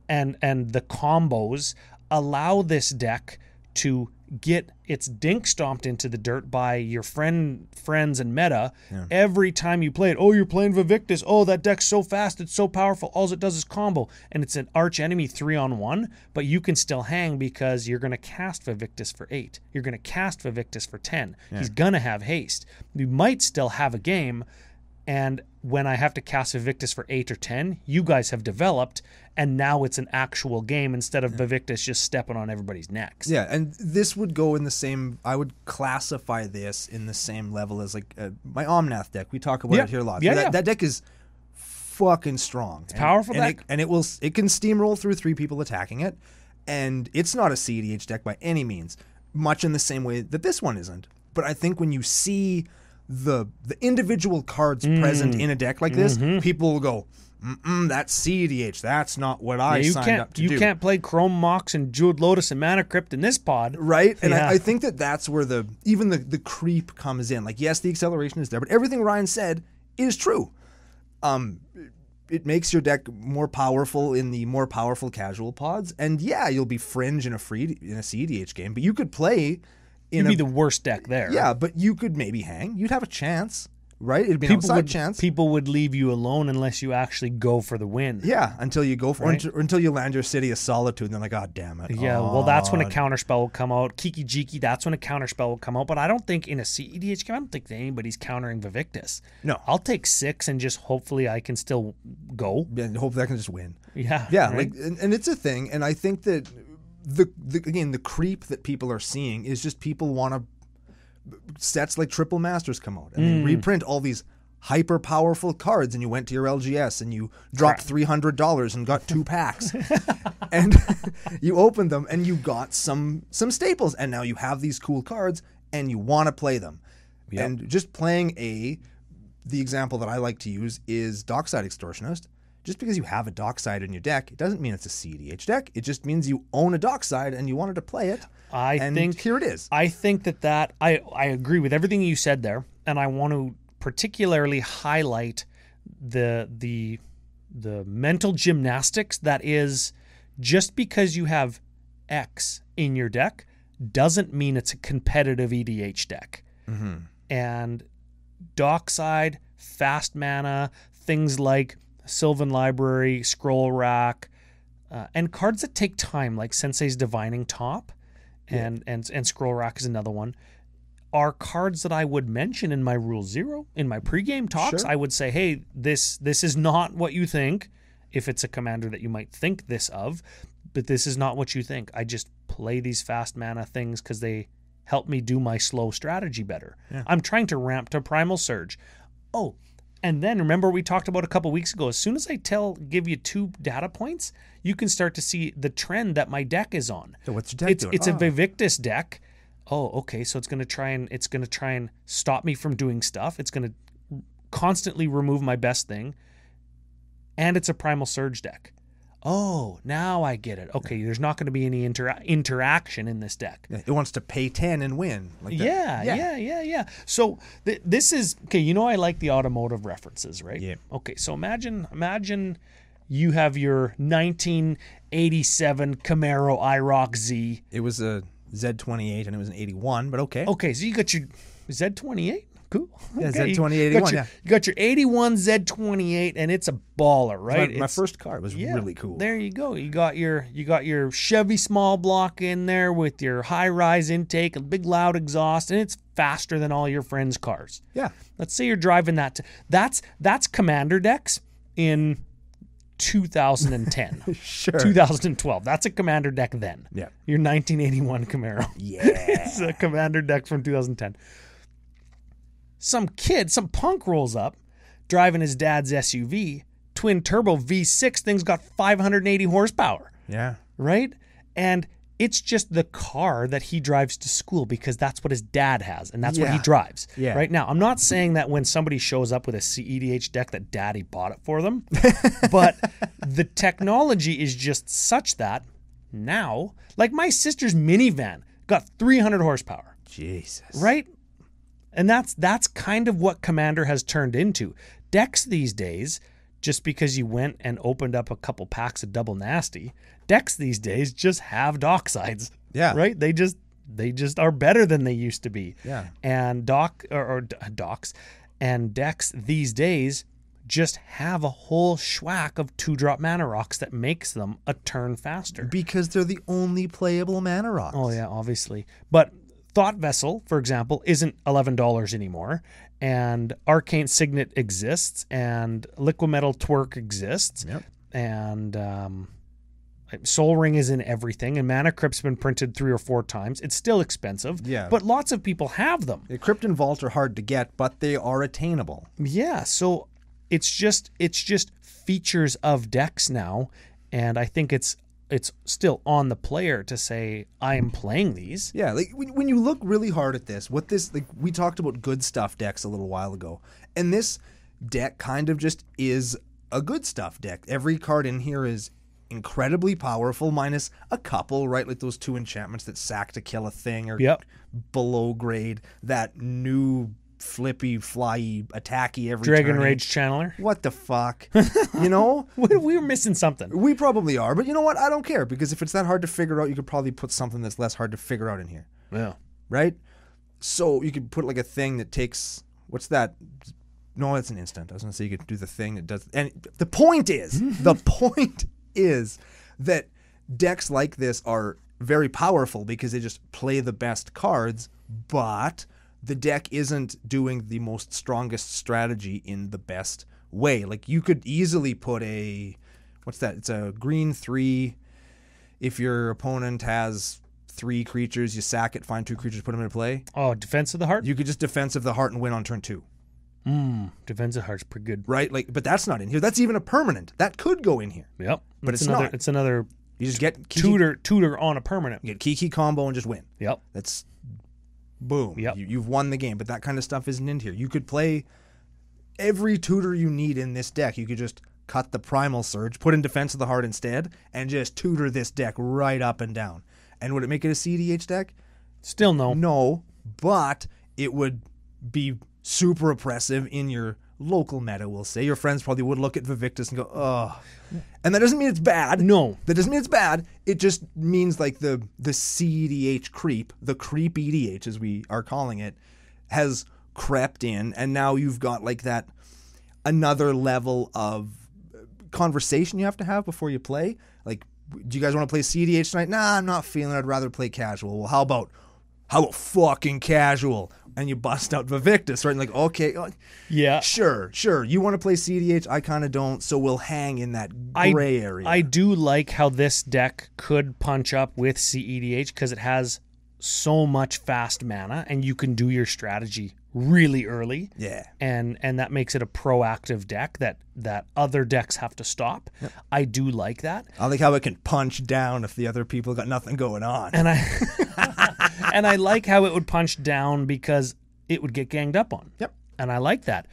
and the combos allow this deck to get its dink stomped into the dirt by your friends and meta every time you play it. Oh, you're playing Vivictus. Oh, that deck's so fast, it's so powerful. All it does is combo. And it's an arch enemy 3-on-1, but you can still hang because you're going to cast Vivictus for 8. You're going to cast Vivictus for 10. Yeah. He's going to have haste. You might still have a game, and when I have to cast Vivictus for 8 or 10, you guys have developed, and now it's an actual game instead of Vivictus just stepping on everybody's necks. Yeah, and this would go in the same, I would classify this in the same level as like my Omnath deck. We talk about it here a lot. Yeah, that deck is fucking strong. It's powerful deck. It can steamroll through 3 people attacking it, and it's not a CEDH deck by any means, much in the same way that this one isn't. But I think when you see the individual cards present in a deck like this, people will go, that's CEDH. That's not what I signed up to do. You can't play Chrome Mox and Jeweled Lotus and Mana Crypt in this pod. Right? And I think that's where even the creep comes in. Like, yes, the acceleration is there, but everything Ryan said is true. It makes your deck more powerful in the more powerful casual pods. And yeah, you'll be fringe in a CEDH game, but you could play... You'd be the worst deck there. Yeah, but you could maybe hang. You'd have a chance, right? It'd be an outside chance. People would leave you alone unless you actually go for the win. Yeah, until you go for until you land your City of Solitude, and they're like, God damn it. Yeah, well, that's when a counterspell will come out. Kiki Jiki, that's when a counterspell will come out. But I don't think in a CEDH game, I don't think that anybody's countering Vivictus. No. I'll take 6 and just hopefully I can still go. And hopefully I can just win. Yeah. Yeah, right? and it's a thing, and I think that the creep that people are seeing is just people want to sets like Triple Masters come out and they reprint all these hyper powerful cards, and you went to your LGS and you dropped $300 and got 2 packs and you opened them and you got some staples, and now you have these cool cards and you want to play them. Yep. And just playing the example that I like to use is Dockside Extortionist. Just because you have a Dockside in your deck, it doesn't mean it's a CEDH deck. It just means you own a Dockside and you wanted to play it. I think here it is. I think that I agree with everything you said there. and I want to particularly highlight the mental gymnastics that is, just because you have X in your deck doesn't mean it's a competitive EDH deck. Mm-hmm. And Dockside, Fast Mana, things like Sylvan Library, Scroll Rack, and cards that take time, like Sensei's Divining Top, and Scroll Rack is another one, are cards that I would mention in my Rule Zero, in my pregame talks. Sure. I would say, hey, this is not what you think, if it's a commander that you might think this of, but this is not what you think. I just play these fast mana things because they help me do my slow strategy better. Yeah. I'm trying to ramp to Primal Surge. Oh, and then remember we talked about a couple weeks ago, as soon as I give you 2 data points, you can start to see the trend that my deck is on. So what's your deck doing? It's a Vivictus deck. Oh, okay, so it's going to try and stop me from doing stuff. It's going to constantly remove my best thing. And it's a Primal Surge deck. Oh, now I get it. Okay, there's not going to be any interaction in this deck. It wants to pay 10 and win. Like that. Yeah. So this is, okay, you know I like the automotive references, right? Yeah. Okay, so imagine you have your 1987 Camaro IROC Z. It was a Z28 and it was an 81, but okay. Okay, so you got your Z28? Cool. Yeah, Okay. Z28 You 81, You got your 81 Z28, and it's a baller, right? My first car was really cool. There you go. You got your Chevy small block in there with your high rise intake, a big loud exhaust, and it's faster than all your friends' cars. Yeah. Let's say you're driving that. That's Commander decks in 2010. Sure. 2012. That's a Commander deck then. Yeah. Your 1981 Camaro. Yeah. It's a Commander deck from 2010. Some punk rolls up, driving his dad's SUV, twin turbo V6, thing's got 580 horsepower, Yeah. right? And it's just the car that he drives to school because that's what his dad has, and that's what he Yeah. drives. Yeah. Right now, I'm not saying that when somebody shows up with a CEDH deck that daddy bought it for them, but the technology is just such that now, like my sister's minivan got 300 horsepower. Jesus. Right? And that's kind of what Commander has turned into. Decks these days, just because you went and opened up a couple packs of Double Nasty, decks these days just have Docksides. Yeah. Right? They just are better than they used to be. Yeah. And Docks and decks these days just have a whole schwack of 2-drop mana rocks that makes them a turn faster. Because they're the only playable mana rocks. Oh yeah, obviously. But Thought Vessel, for example, isn't $11 anymore, and Arcane Signet exists, and Liquimetal Twerk exists, Yep. and Soul Ring is in everything, and Mana Crypt's been printed 3 or 4 times. It's still expensive, Yeah. but lots of people have them. The Crypt and Vault are hard to get, but they are attainable. Yeah, so it's just features of decks now, and I think it's still on the player to say, I am playing these. Yeah, like when you look really hard at this, like we talked about good stuff decks a little while ago, and this deck kind of just is a good stuff deck. Every card in here is incredibly powerful, minus a couple, right? Like those 2 enchantments that sack to kill a thing, or Yep. below grade, that new flippy, flyy, attacky every Dragon turn. Rage Channeler. What the fuck? You know? We were missing something. We probably are, but you know what? I don't care, because if it's that hard to figure out, you could probably put something that's less hard to figure out in here, Yeah. right? So you could put like a thing that takes, what's that? No, it's an instant. I was going to say you could do the thing that does, and the point is that decks like this are very powerful because they just play the best cards, but the deck isn't doing the most strongest strategy in the best way. Like you could easily put what's that? It's a green 3. If your opponent has 3 creatures, you sack it, find 2 creatures, put them into play. Oh, Defense of the Heart? You could just Defense of the Heart and win on turn 2. Defense of the Heart's pretty good. Right? Like, but that's not in here. That's even a permanent. That could go in here. Yep. But it's another, not. It's another You just get Kiki, tutor on a permanent. you get Kiki combo and just win. Yep. That's boom. Yep. You've won the game, but that kind of stuff isn't in here. You could play every tutor you need in this deck. You could just cut the Primal Surge, put in Defense of the Heart instead, and just tutor this deck right up and down. And would it make it a CDH deck? Still no. No, but it would be super oppressive in your local meta, we'll say. Your friends probably would look at Vivictus and go, oh. And that doesn't mean it's bad. No. That doesn't mean it's bad. It just means like the CEDH creep, the creep EDH as we are calling it, has crept in, and now you've got like that another level of conversation you have to have before you play. Like, do you guys want to play CEDH tonight? Nah, I'm not feeling it. I'd rather play casual. Well, how about fucking casual? And you bust out Vivictus, right? And like, okay, Yeah. sure. You want to play CEDH? I kind of don't, so we'll hang in that gray area. I do like how this deck could punch up with CEDH because it has so much fast mana, and you can do your strategy really early. Yeah. And that makes it a proactive deck that other decks have to stop. Yep. I do like that. I like how it can punch down if the other people got nothing going on. And I like how it would punch down because it would get ganged up on. Yep. And I like that.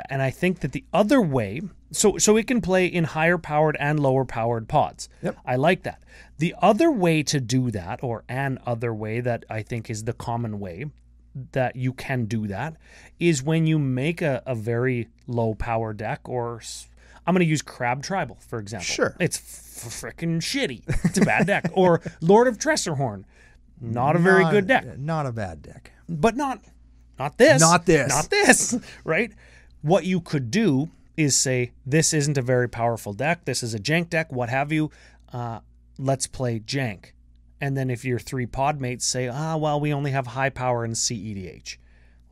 And I think that the other way, so it can play in higher powered and lower powered pods. Yep. I like that. The other way to do that, or an other way that I think is the common way that you can do that, is when you make a very low power deck, or I'm going to use Crab Tribal, for example. Sure. It's freaking shitty. It's a bad deck. Or Lord of Tressorhorn. Not a very good deck. Not a bad deck. But not this. Not this. Not this, right? What you could do is say, this isn't a very powerful deck. This is a jank deck, what have you. Let's play jank. And then if your 3 pod mates say, well, we only have high power in CEDH.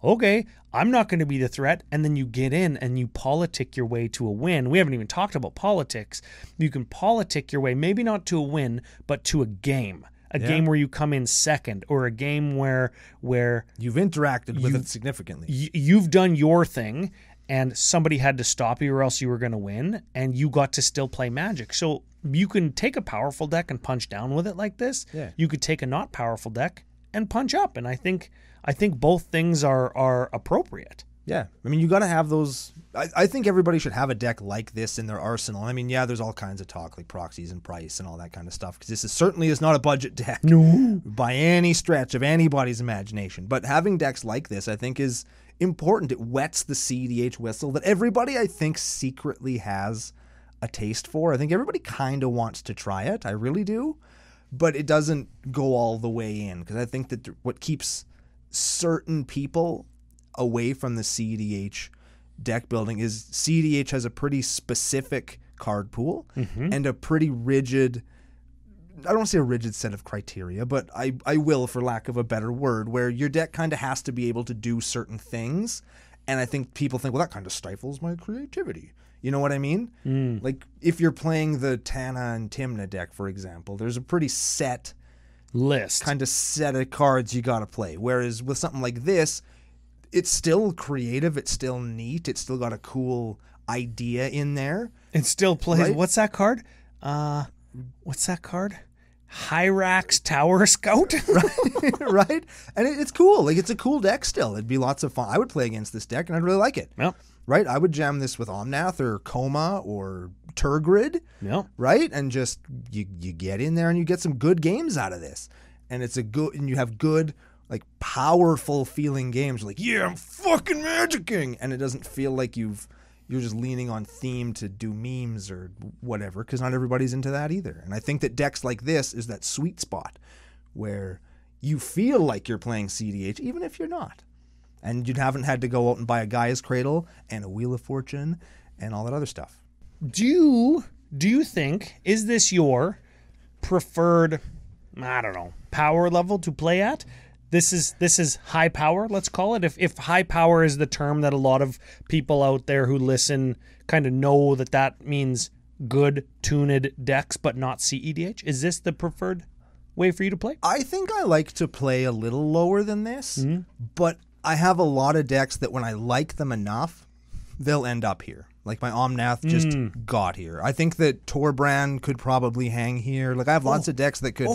Okay, I'm not going to be the threat. And then you get in and you politic your way to a win. We haven't even talked about politics. You can politic your way, maybe not to a win, but to a game. A game where you come in second, or a game where you've interacted with it significantly. You've done your thing, and somebody had to stop you, or else you were going to win, and you got to still play Magic. So you can take a powerful deck and punch down with it like this. Yeah. You could take a not powerful deck and punch up, and I think both things are appropriate. Yeah, I mean, you got to have those. I think everybody should have a deck like this in their arsenal. I mean, yeah, there's all kinds of talk like proxies and price and all that kind of stuff, because this certainly is not a budget deck. No. By any stretch of anybody's imagination. But having decks like this, I think, is important. It wets the CEDH whistle that everybody, I think, secretly has a taste for. I think everybody kind of wants to try it. I really do. But it doesn't go all the way in, because I think that what keeps certain people away from the CEDH deck building is CEDH has a pretty specific card pool and a pretty rigid, I don't want to say a rigid set of criteria, but I will, for lack of a better word, where your deck kind of has to be able to do certain things. And I think people think, well, that kind of stifles my creativity. You know what I mean? Like, if you're playing the Tana and Tymna deck, for example, there's a pretty set list, kind of set of cards you got to play. Whereas with something like this, it's still creative, it's still neat, it's still got a cool idea in there. It still plays. Right? What's that card? Hyrax Tower Scout? Right? And it's cool. Like, it's a cool deck still. It'd be lots of fun. I would play against this deck, and I'd really like it. Yep. Right? I would jam this with Omnath or Koma or Turgrid. Yep. Right? And just, you get in there and you get some good games out of this. And and you have good, like, powerful feeling games. Like, yeah, I'm fucking magicking. And it doesn't feel like you're just leaning on theme to do memes or whatever, because not everybody's into that either. And I think that decks like this is that sweet spot where you feel like you're playing CEDH, even if you're not. And you haven't had to go out and buy a Gaia's Cradle and a Wheel of Fortune and all that other stuff. Do you think, is this your preferred, I don't know, power level to play at? This is high power, let's call it. If high power is the term that a lot of people out there who listen kind of know that means good tuned decks but not CEDH, is this the preferred way for you to play? I think I like to play a little lower than this, but I have a lot of decks that when I like them enough, they'll end up here. Like my Omnath just got here. I think that Torbrand could probably hang here. Like, I have lots of decks that could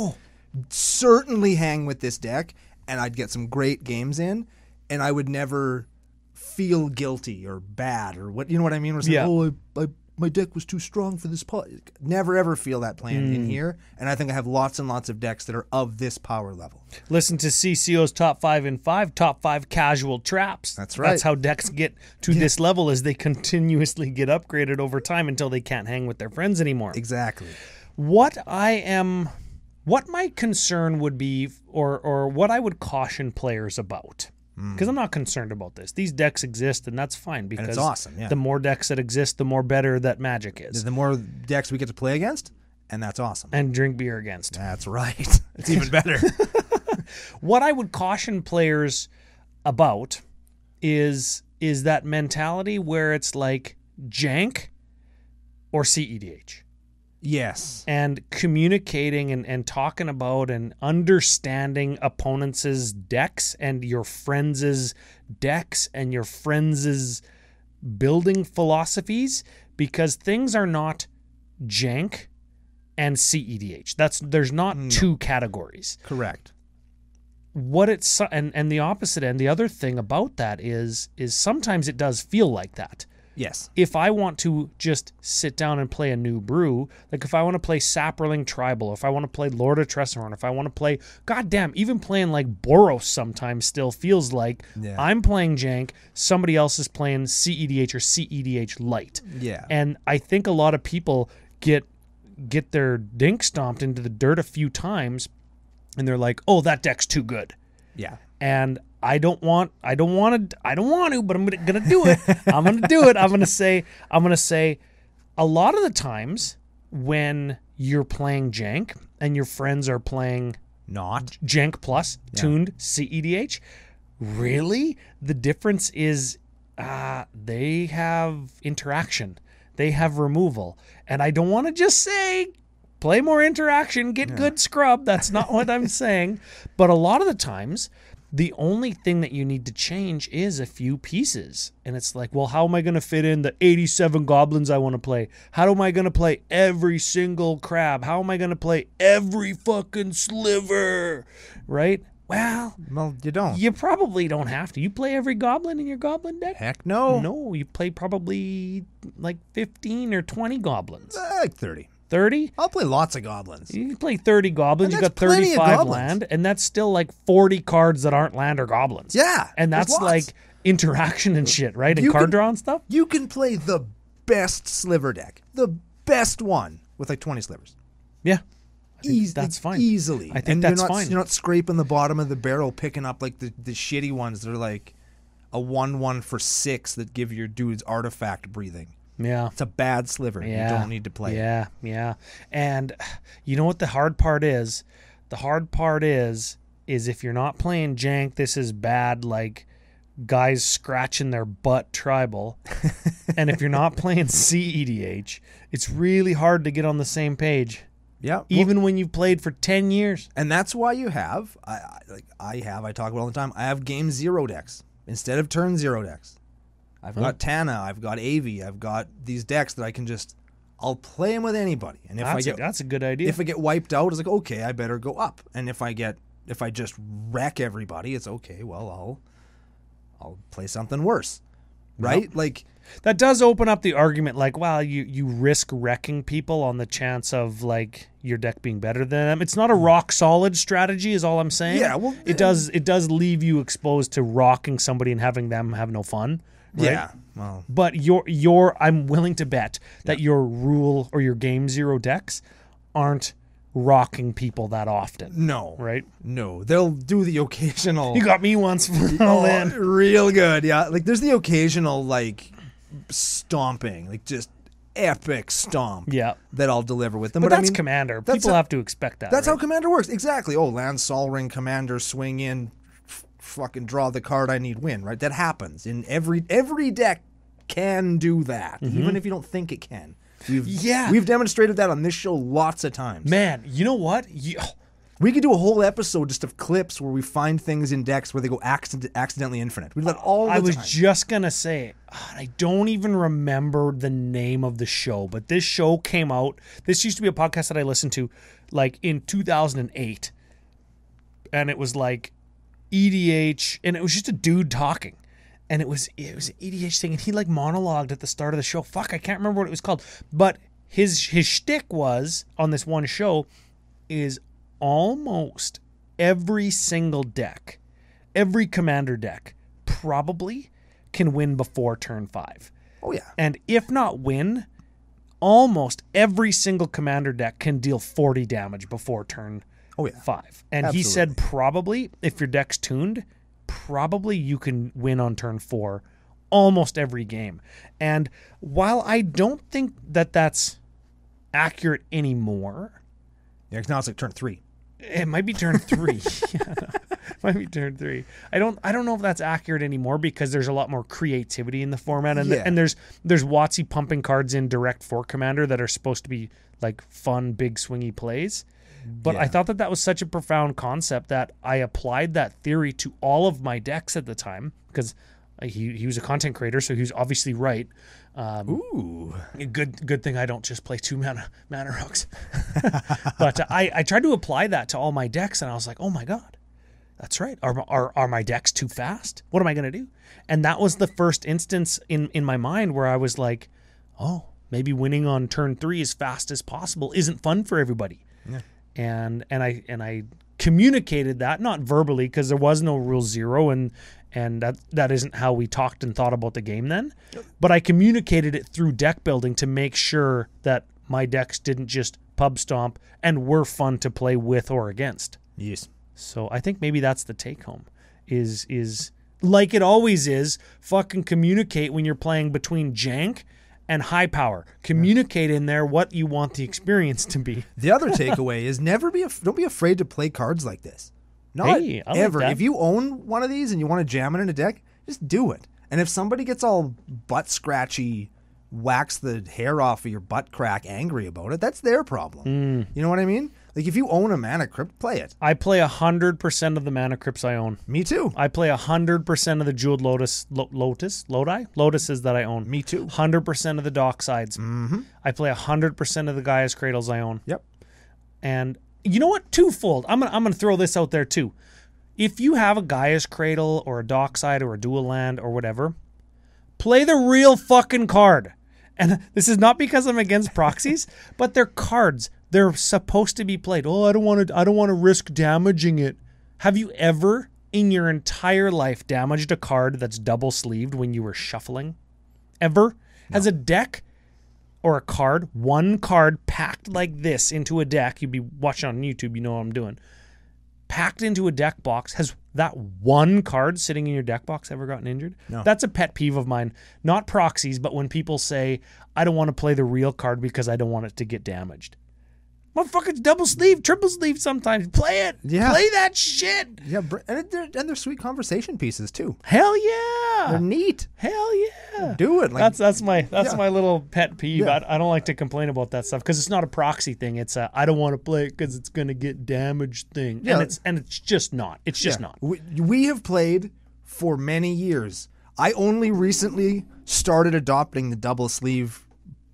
certainly hang with this deck, and I'd get some great games in, and I would never feel guilty or bad or what, you know what I mean? We're saying, I my deck was too strong for this power. Never ever feel that playing in here. And I think I have lots and lots of decks that are of this power level. Listen to CCO's top 5 in 5, top 5 casual traps. That's right. That's how decks get to this level, as they continuously get upgraded over time until they can't hang with their friends anymore. Exactly. What my concern would be, or what I would caution players about, because I'm not concerned about this. These decks exist, and that's fine, because it's awesome, yeah. the more decks that exist, the more better that Magic is. The more decks we get to play against, and that's awesome. And drink beer against. That's right. It's even better. What I would caution players about is that mentality where it's like jank or CEDH. Yes. And communicating and talking about and understanding opponents' decks and your friends' decks and your friends' building philosophies, because things are not jank and CEDH. There's not two categories. Correct. What it's and the opposite end, the other thing about that is sometimes it does feel like that. Yes. If I want to just sit down and play a new brew, like if I want to play Saproling Tribal, if I want to play Lord of Tressorhorn, if I want to play, goddamn, even playing like Boros sometimes still feels like I'm playing jank, somebody else is playing CEDH or CEDH light. Yeah. And I think a lot of people get their dink stomped into the dirt a few times, and they're like, "Oh, that deck's too good." Yeah. And I don't want to, but I'm gonna do it. I'm gonna do it. I'm gonna say, a lot of the times when you're playing jank and your friends are playing not jank plus tuned CEDH, really the difference is they have interaction, they have removal, and I don't want to just say play more interaction, get good scrub. That's not what I'm saying. But a lot of the times, the only thing that you need to change is a few pieces. And it's like, well, how am I going to fit in the 87 goblins I want to play? How am I going to play every single crab? How am I going to play every fucking sliver? Right? Well, you don't. You probably don't have to. You play every goblin in your goblin deck? Heck no. No, you play probably like 15 or 20 goblins. Like 30. 30? I'll play lots of goblins. You can play 30 goblins. You got plenty of 35 goblins. land, and that's still like 40 cards that aren't land or goblins. Yeah. And that's there's lots. like interaction and shit, right? And You card can- draw and stuff? You can play the best sliver deck. The best one with like 20 slivers. Yeah. I think that's fine. Easily. I think and that's you're not, fine. You're not scraping the bottom of the barrel picking up like the shitty ones that are like a 1/1 for 6 that give your dudes artifact breathing. Yeah. It's a bad sliver. Yeah. You don't need to play it. Yeah. And you know what the hard part is? The hard part is if you're not playing jank, this is bad, like guys scratching their butt tribal. And if you're not playing CEDH, it's really hard to get on the same page. Yeah. Even when you've played for 10 years. And that's why you have, I talk about it all the time, I have game 0 decks instead of turn 0 decks. I've got Tana, I've got Avi, I've got these decks that I can I'll play them with anybody. And if That's a good idea. If I get wiped out, it's like, okay, I better go up. And if I just wreck everybody, it's okay, well, I'll play something worse. Right? Yep. Like, that does open up the argument, like, well, you risk wrecking people on the chance of like your deck being better than them. It's not a rock solid strategy, is all I'm saying. Yeah, well, it does leave you exposed to rocking somebody and having them have no fun. Right? yeah. Well, But I'm willing to bet that your rule or your game 0 decks aren't rocking people that often. no. Right? No. They'll do the occasional. You got me once. Real good. Yeah. Like, there's the occasional, like, stomping, like just epic stomp Yeah. that I'll deliver with them. But that's I mean, Commander. that's People how- have to expect that. That's right? how Commander works. Exactly. Oh, land Sol Ring Commander, swing in, fucking draw the card I need, win. Right. That happens in every deck. Can do that, even if you don't think it can. We've demonstrated that on this show lots of times. Man, you know what? We could do a whole episode just of clips where we find things in decks where they go accidentally infinite. We do that all the time. I was just going to say, I don't even remember the name of the show, but this show came out. This used to be a podcast that I listened to like in 2008. And it was like EDH, and it was just a dude talking. and it was an EDH thing, and he like monologued at the start of the show. Fuck, I can't remember what it was called, but his shtick was on this one show is almost every single deck, every commander deck probably can win before turn 5. Oh yeah. And if not win, almost every single commander deck can deal 40 damage before turn 5. And Absolutely. he said probably, if your deck's tuned, probably you can win on turn 4 almost every game. And while I don't think that that's accurate anymore, Yeah, 'cause now it's like turn 3. it might be turn 3. Yeah, no, it might be turn 3. I don't know if that's accurate anymore because there's a lot more creativity in the format, and Yeah. and there's WotC pumping cards in direct for commander that are supposed to be like fun, big swingy plays. But Yeah. I thought that was such a profound concept that I applied that theory to all of my decks at the time because he was a content creator, so he was obviously right. Ooh. Good thing I don't just play 2 mana rocks. But I tried to apply that to all my decks, and I was like, oh my god, that's right. Are my decks too fast? What am I going to do? And that was the first instance in my mind where I was like, oh, maybe winning on turn 3 as fast as possible isn't fun for everybody. Yeah. And I communicated that, not verbally because there was no rule 0 and that isn't how we talked and thought about the game then. But I communicated it through deck building to make sure that my decks didn't just pub stomp and were fun to play with or against. Yes. So I think maybe that's the take home is like it always is, fucking communicate when you're playing between jank and high power. Communicate in there what you want the experience to be. The other takeaway is don't be afraid to play cards like this. Not Hey, I like ever. that. If you own one of these and you want to jam it in a deck, just do it. And if somebody gets all butt scratchy, wax the hair off of your butt crack angry about it, that's their problem. You know what I mean? Like if you own a Mana Crypt, play it. I play 100% of the Mana Crypts I own. Me too. I play 100% of the Jeweled Lotuses that I own. Me too. 100% of the Docksides. Mm-hmm. I play 100% of the Gaia's Cradles I own. Yep. And you know what? Twofold. I'm gonna throw this out there too. If you have a Gaia's Cradle or a Dockside or a Dual Land or whatever, play the real fucking card. And this is not because I'm against proxies, but they're cards. They're supposed to be played. Oh, I don't want to risk damaging it. Have you ever in your entire life damaged a card that's double sleeved when you were shuffling? Ever? No. Has a deck or a card, one card packed like this into a deck, you'd be watching on YouTube, you know what I'm doing, packed into a deck box, has that one card sitting in your deck box ever gotten injured? No. That's a pet peeve of mine. Not proxies, but when people say, I don't want to play the real card because I don't want it to get damaged. Motherfucker's double sleeve, triple sleeve sometimes. Play it. Yeah. Play that shit. Yeah, and they're sweet conversation pieces too. Hell yeah. They're neat. Hell yeah. Do it. Like, That's my little pet peeve. Yeah. I don't like to complain about that stuff because it's not a proxy thing. It's a I don't want to play it because it's gonna get damaged thing. Yeah. And it's just not. It's just not. We have played for many years. I only recently started adopting the double sleeve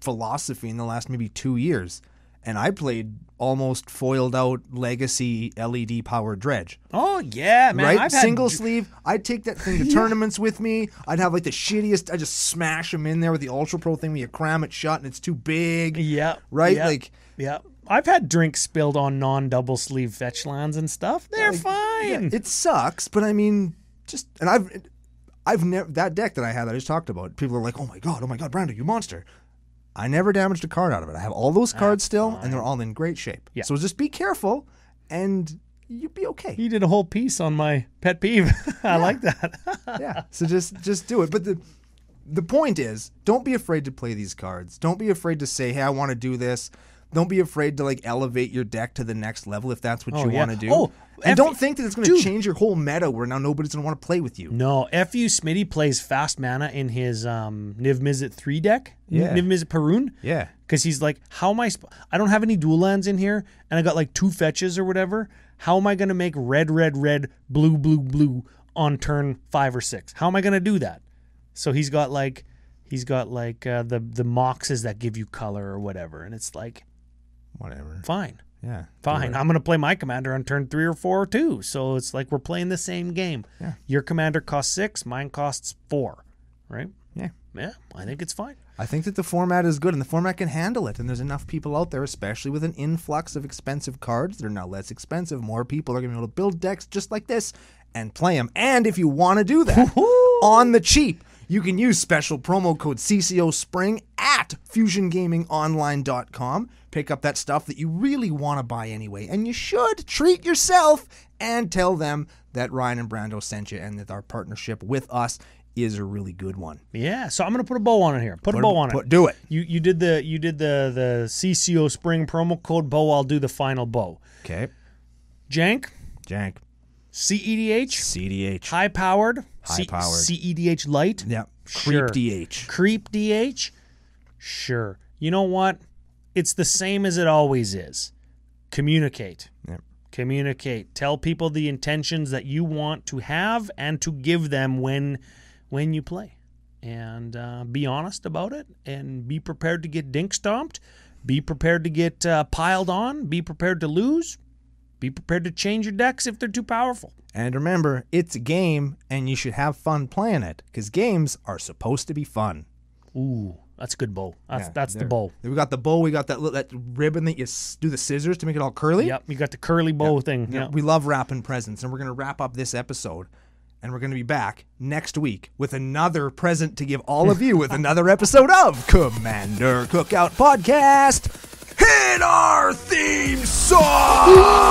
philosophy in the last maybe 2 years. And I played almost foiled out legacy LED powered dredge. Oh yeah, man. Right? I've had Single sleeve. I'd take that thing to tournaments with me. I'd have like the shittiest. I just smash them in there with the Ultra Pro thing where you cram it shut and it's too big. Yeah. Right? Yeah, Like, yeah. I've had drinks spilled on non-double sleeve fetch lands and stuff. They're fine. yeah, it sucks, but I mean, just, and I've never, that deck that I had that I just talked about, people are like, oh my God, Brando, you monster. I never damaged a card out of it. I have all those cards still, and they're all in great shape. Yeah. So just be careful, and you'll be okay. You did a whole piece on my pet peeve. I like that. Yeah. So just do it. But the point is, don't be afraid to play these cards. Don't be afraid to say, hey, I want to do this. Don't be afraid to like elevate your deck to the next level if that's what you want to do. Oh, and don't think that it's going to change your whole meta where now nobody's going to want to play with you. No, FU Smitty plays fast mana in his Niv Mizzet 3 deck. Yeah. Niv Mizzet Perun. Yeah. Because he's like, how am I... I don't have any dual lands in here, and I got like 2 fetches or whatever. How am I going to make red, red, red, blue, blue, blue on turn 5 or 6? How am I going to do that? So he's got the Moxes that give you color or whatever, and it's like... Whatever. Fine. Yeah. Fine. I'm going to play my commander on turn 3 or 4 too. So it's like we're playing the same game. Yeah. Your commander costs 6, mine costs 4, right? Yeah. Yeah, I think it's fine. I think that the format is good and the format can handle it. And there's enough people out there, especially with an influx of expensive cards that are now less expensive. More people are going to be able to build decks just like this and play them. And if you want to do that on the cheap, you can use special promo code CCO Spring at FusionGamingOnline.com. Pick up that stuff that you really want to buy anyway. And you should treat yourself and tell them that Ryan and Brando sent you and that our partnership with us is a really good one. Yeah, so I'm going to put a bow on it here. Put a bow on it. Do it. You did the CCO Spring promo code bow. I'll do the final bow. Okay. Jank. CEDH. CDH. High-powered. High-powered. CEDH light. Yep. Sure. Creep DH. Creep DH. Sure. You know what? It's the same as it always is. Communicate. Yep. Communicate. Tell people the intentions that you want to have and to give them when you play. And be honest about it and be prepared to get dink stomped. Be prepared to get piled on. Be prepared to lose. Be prepared to change your decks if they're too powerful. And remember, it's a game and you should have fun playing it because games are supposed to be fun. Ooh, that's a good bow. That's the bow. We got the bow. We got that ribbon that you do the scissors to make it all curly. Yep, you got the curly bow thing. Yep. We love wrapping presents, and we're going to wrap up this episode, and we're going to be back next week with another present to give all of you with another episode of Commander Cookout Podcast. Hit our theme song!